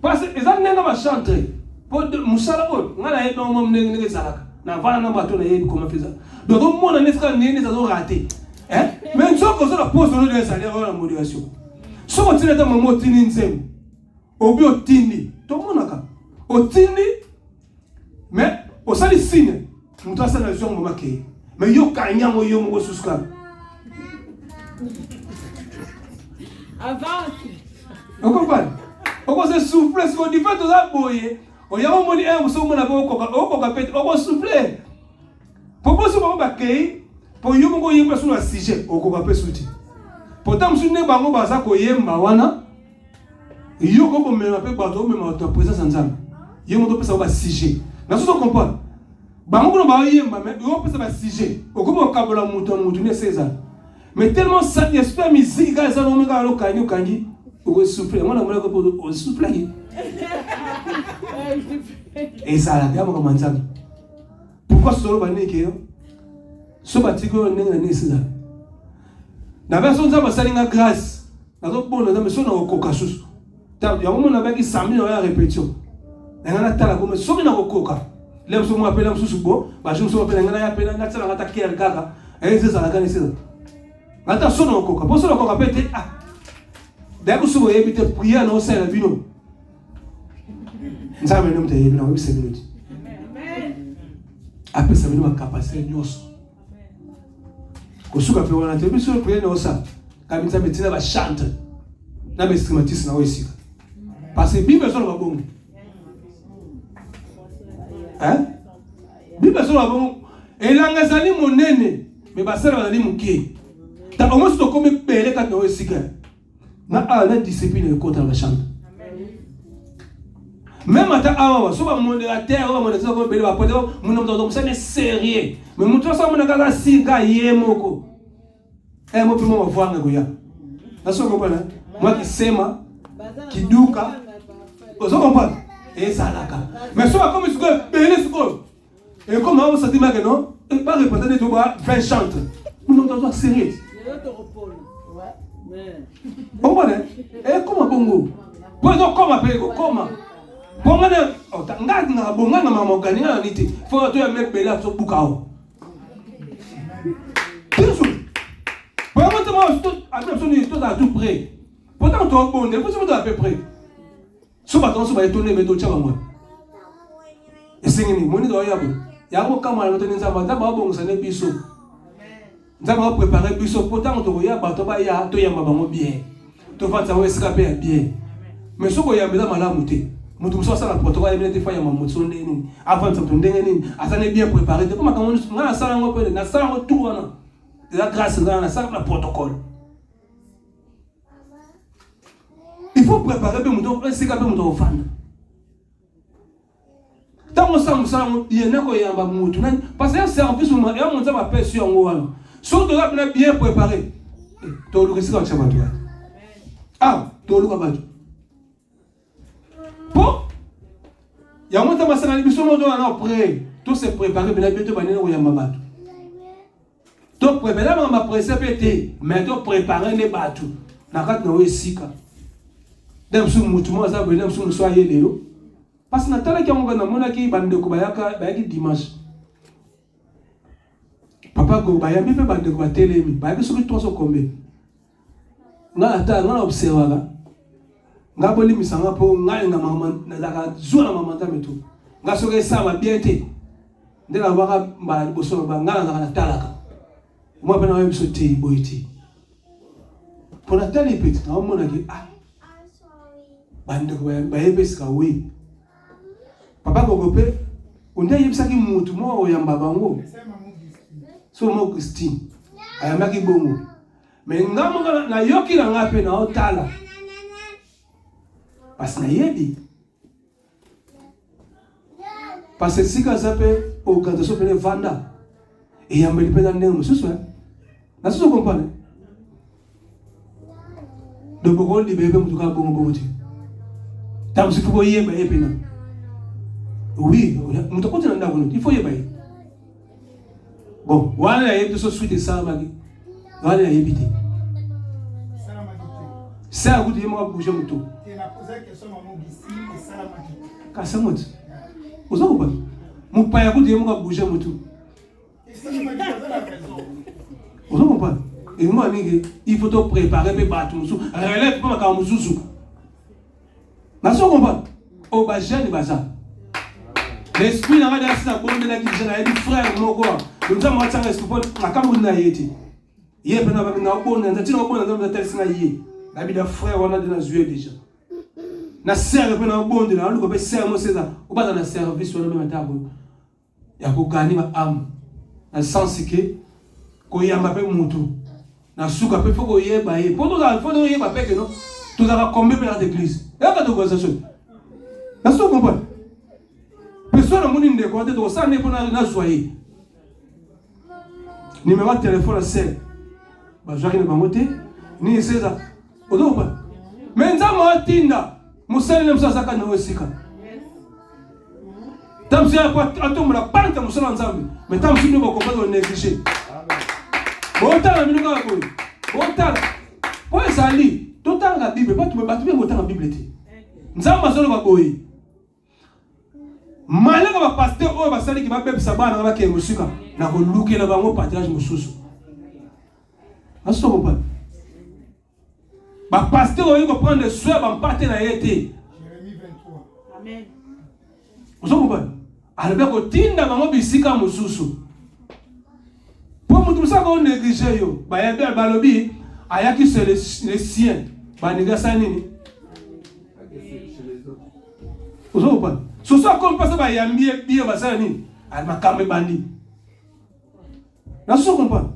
parce que les gens vont chanter. Pour Moussala, on a été dans mon nez, n'a pas un bateau, comment faire ça. Donc, au monde, on est raté. Même si on a posé le salaire à la modération. Si on tient dans mon mot, Tininzem, au bio Tindi, tout le monde a au Tindi. Mais au sein des signes, nous avons la vision de Maké. Mais yo kanya mo yo mo suska. Avance. On comprend? On se souffler, ce qu'on dit fait tout ça boyer. On y a un moni un so mona ko pète, on souffler. Pour moi so ba kay, pour yo mo yemba sur le sujet, on ko pa souti. Pourtant monsieur ne bango baza ko yemba wana. Yo ko me rappelle bato me ma présence ensemble. Yo mo to pesa ba sujet. Nous sommes compris. Bango no ba yemba mais yo pesa ba sujet. Okomo kabola mutu ne César. Mais tellement ça espère musique ga ça no me ga lo kangi. O souffler. Moi na mo ko o souffler. Et ça la gamme comme ça. Pourquoi solo ba ne ke yo? So ba tiko ne César. Na version za ba salinga grâce. Na zo bona za me so na okoka susu. Ta ya mo na ba ki 100 000 ya répétition. Ngana tala comme soki na kokoka lem so mo apela msusu bo ba je so apela ngana ya apela ngata la ngata kier kaka c'est ça la kanisa ngata so na kokoka po so na kokoka pete Dès que vous avez été prié, non, c'est la vie. Nous avons un homme qui a 5 minutes. Après, ça veut dire ma capacité de nous. Quand vous avez un peu de prière, nous ça. Quand vous avez un chante, nous avons stigmatisé aussi. Parce que la Bible est bon. Hein? La Bible est bon. Et là, nous avons mon nene, mais ça va aller mon pied. Au moins, c'est comme un père qui a aussi. Na discipline contre la chante. Même à ta awa, so ba monde la terre, on dit ko bele ba pote, mon nom donc ça n'est sérieux. Mais mon toi ça mon kaka singa yemoko. Moi puis moi voir ngoya. Na so comprendre. Moi qui sema, qui duka. Vous comprenez? Et ça là. Mais so ba comme ce que bele ce ko. Et comme on se dit que non, pas répéter de tout 20 chantes. Mon nom donc sérieux. Vous comprenez? Et comment bongo? Pour donc comment payer comment? Bon, on a bon, on a maman gagné en été. Faut que tu aies mec belle sur Bukao. Bien sûr. Pour moi, tout à tout près. Pourtant, tu es bon, vous êtes à peu près. Sous bâton, sous bâton, mais tu as moi. Et c'est une monnaie de Yabo. Yabo, comment on a donné ça, d'abord, bon, ça n'est plus ça. D'abord, préparer plus ça. Pourtant, tu as bâton, tu as bien. Tu vas t'escaper bien. Mais ce que tu as besoin de la monter. Mutu ça la protocole il était fait ya mamutso ndeni avant ça ndenge nini asane bien préparé de comment on a ça on peut na ça on tout là la grâce na ça la protocole il faut préparer bien mutu c'est quand même mutu fan tant on ça il y en a ko yamba mutu parce que c'est en plus on a monté ma paix sur ngo wana surtout là bien préparé to lu risika cha batwa to lu ka batwa bon, il y a un moment où on a prêt, tout se préparé, mais bientôt on a un tout préparé, on a précipité, mais tout préparé les bateaux. Na kat na wesika. Dem sou mutumo za bo dem sou so ayele yo. Parce que na tala ki on na mona ki bande ko bayaka bayaki dimanche. Papa go bayambi pe bande ko batelemi, bayaki sou 300 combien. Na ata na observa nga boli misanga po nga nga mama na zona mama tametu nga soke sama bien te ndela waka ba boso ba nga na talaka moi pena wa biso te boiti pour la tali petit na mona ki bande ko ba yebeska we papa ko gope onde yebisa ki mutu mo oyamba bango so mo Christine ayamba ki bongo mais nga mo na yoki na nga pe na otala parce que yebi parce que si ça peut organisation peut vendre et y a me peut dans nous ce soir na so comprendre de beaucoup de bébé mutuka bongo tam si faut yeba yebi na oui mutuka tena ndako il faut yeba bon wala yebi so suite ça magi wala yebi te ça vous dites moi bouger mutu Kasamot. Vous avez compris? Mon père a dit que je bouger mon tout. Vous avez compris? Et moi, il faut te préparer pour battre mon sou. Relève pas ma sou. Vous avez compris? Au bas, j'ai des bazar. L'esprit n'a pas d'assez à bon de la guise. J'ai dit frère, mon quoi. Nous avons un respect pour la Cameroun naïeti. Hier, nous avons un bon, nous avons un tel naïe. La vie de frère, on a déjà joué déjà. Na serre pe na bonde na luko pe serre mo seza ubaza na service wala mema tabo ya ko gani ba am na sens que ko yamba pe mutu na suka pe foko yeba ye po to da fo do yeba pe que non tu da combien pe dans l'église et ka to goza so na so comprendre personne mo ni ndeko te to sa ne po na soyer numéro de téléphone à serre ba jaki na bangote ni seza odo pas mais nzama tinda musali ne msasa kana wesika tamsi apa atomla panta musala nzambe mais tamsi ne boko pas négliger botala minuka ko botala po ezali totanga bible pas tu me battu botanga bible te nzamba solo baboyi malaka ba pasteur oyo basali ki ba bebisa bana ba ke musika na ko lukela bango partage mususu aso ko pa Ba pasteur oyo ko prendre soin ba mpate na yete. Jérémie 23. Amen. Vous comprenez? Alors ko tinda bango bisika mususu. Pour mutu ça ko négliger yo. Ba ya ba lobby ayaki c'est les siens. Ba négasa nini? Vous comprenez? Ce soit comme passer ba yambi bien ba ça nini? Al makambe bandi. Là vous comprenez?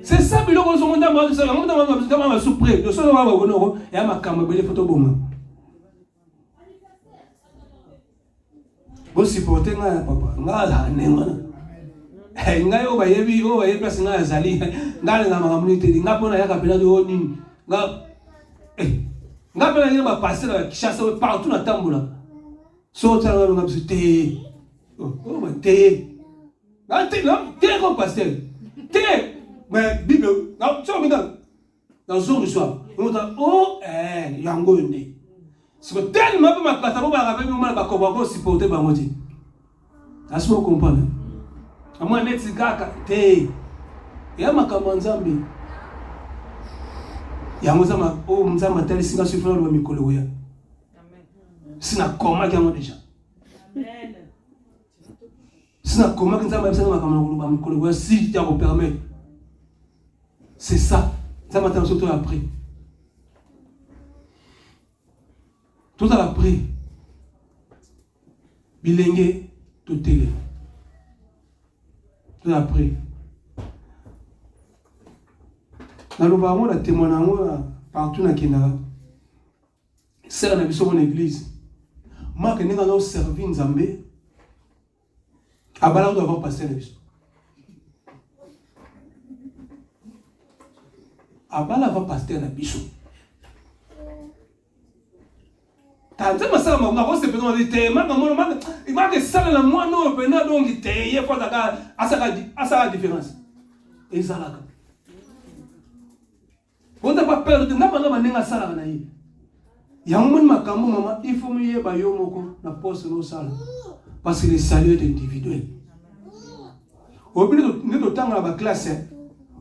C'est ça, mais le monde a mal, c'est le monde a mal soupré. Le seul moment où il y a ma caméra, il faut bon. Vous supportez nga papa, nga la nengana. Nga yo ba yebi place nga zali. Nga nga makamuni te, nga pona ya kapela do nini. Nga pena ni ba passer la chasse partout na tambola. So tanga nga bisite. Oh ba te. Nga te comme pasteur. Te. Mais Bible, dans son histoire, on dit oh, yango yonde. C'est que tellement que ma patron va rappeler moi la koba supporter ba moti. Est-ce que vous comprenez? À moi net sigaka te. Ya makambo nzambe. Yango zama oh nzamba tali singa sufra lo mikolo ya. Sina koma yango déjà. Amen. Sina koma nzamba sina makambo lo mikolo ya si tu me permets. C'est ça. Ça m'a surtout appris. Tout à l'appris. Bilingue, tout est là. Tout à l'appris. Dans le baron, la témoignage partout dans le Kenya. C'est la mission de mon église. Moi, quand nous avons servi Nzambé, à Bala, nous avons passé la mission. Abala va pasteur na biso. Tanza masala mama ko se peno te manga mono manga image sala na moi no pena donc te ye kwa daga asaka différence. Ezalaka. Bonda pas perdre ngaba manenga sala na yi. Yango makambo mama il faut mieux ba yo moko na poste no sala. Parce que le salut est individuel. Obili to tanga ba classe.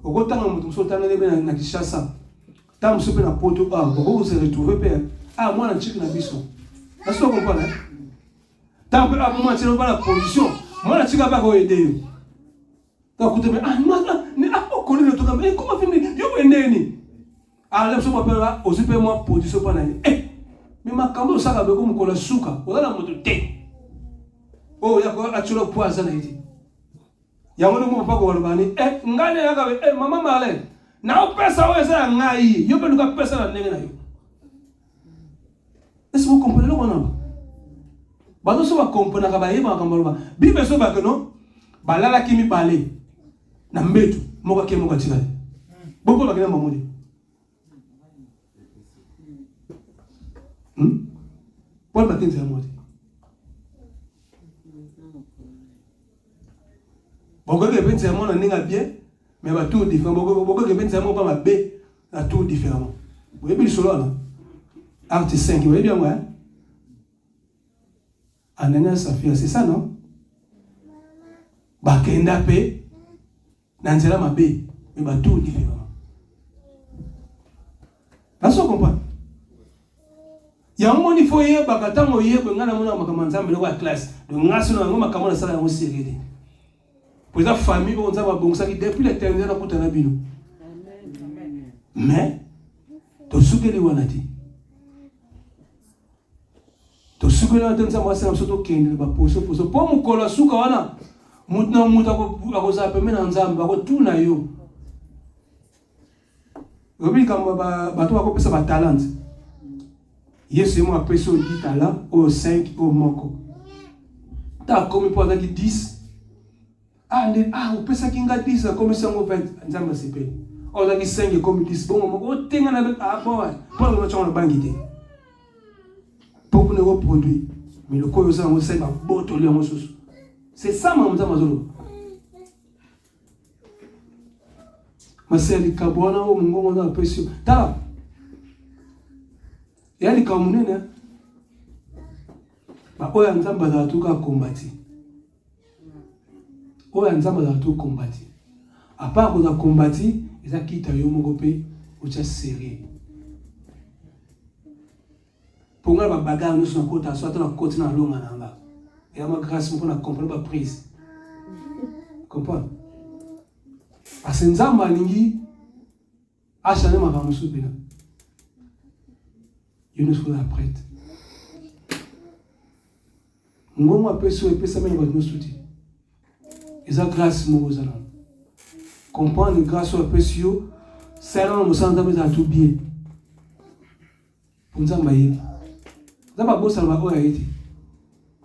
Au temps où nous sommes na Kishasa, tant nous sommes na Porto, vous se retrouvez père. Ah moi na chic na biso. Est-ce que vous comprenez? Tant que moi tu n'as pas la position, moi na chic pas ko aider yo. Donc tu me moi ne a pas connu le truc mais comment finir? Yo aider ni. Ah là je me rappelle au super moi position pas na ni. Mais ma kambo ça ka be comme ko la suka, on a la moto te. Oh ya ko acholo poison na iti. Yango no papa ko walbani ngane yaka mama Marlène na opesa wesa ngai yo pe luka pesa na ndenge na yo. Est-ce que vous comprenez le qu'on ba do so ba comprendre ka ba yeba ka mbalba bibe so ba que non ba lala kimi balé na mbetu moko ke moko tikale boko ba kena mamudi Paul Martin c'est moti. Beaucoup de gens sont bien, mais ils tout différent. Beaucoup de gens sont pas bien, ils tout différemment. Vous voyez bien le solo là. Acte 5, vous voyez bien moi. Ananias Saphira, c'est ça non? Bakenda pe, nanzela mabe, mais ils tout différemment. Est-ce que vous comprenez? Il y a un moment il faut y aller, bakatango y aller, ngana mona makamanzambe le classe. Donc ngaso na ngoma kamona sala ya musiride. Pour la famille, on a depuis l'éternité, on a bino. Mais, tu sais que les wanati. Tu sais que les wanati, ça va ser surtout qu'il va poser. Pour mon cola souka wana, mutna muta ko akoza peme na nzamba ko tout na yo. Obi kama ba to ko pesa ba talent. Yesu mo apesa 10 talents ou 5 ou moko. Ta comme pour avoir 10. On peut ça qui nga 10 comme ça on va nzamba sepe. On a qui 5 comme 10 bon on tenga na bon pour le match on bangité. Pour ne reproduire mais le koyo ça on sait ba boto le mosusu. C'est ça ma nzamba zolo. Maseli kabona o mungongo na pesio. Ta. Yani kamunene. Ba oya nzamba za tuka kombati. Oya nzamba za tout combattre. À part qu'on a combattu, ils a quitté yo moko pe, ou t'a serré. Pour moi, la bagarre, nous sommes côté à soi, dans la côté dans l'eau, et à ma grâce, pour comprendre la prise. Comprends? À ce moment-là, à chaque fois, je suis venu. Je nous suis prête. Moi, je peux souhaiter ça, mais je vais nous soutenir. Et ça, grâce, moi, vous allez. Comprendre, grâce au précieux, c'est là où nous sommes tout bien. Pour nous, ça va pas ça va pas été.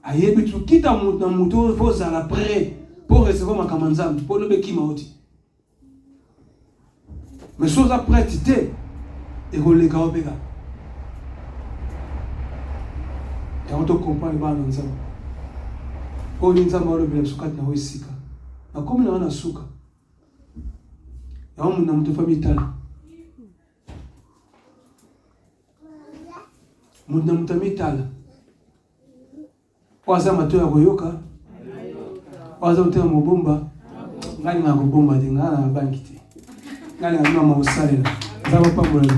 Aïe, mais tu quittes un moto, il faut ça après pour recevoir ma camanzam, pour le béki maoti. Mais chose après, tu t'es et on les gars béga. Et on te comprend le bas dans ça. On dit ça, on le blesse sukat na wesika. Na comme na suka. Et on m'a monté famille tal. Muna mutamitala waza mato ya koyoka waza utema mobomba ngani ngakobomba te ngana banki te ngani ngana mausalela zaba pambola te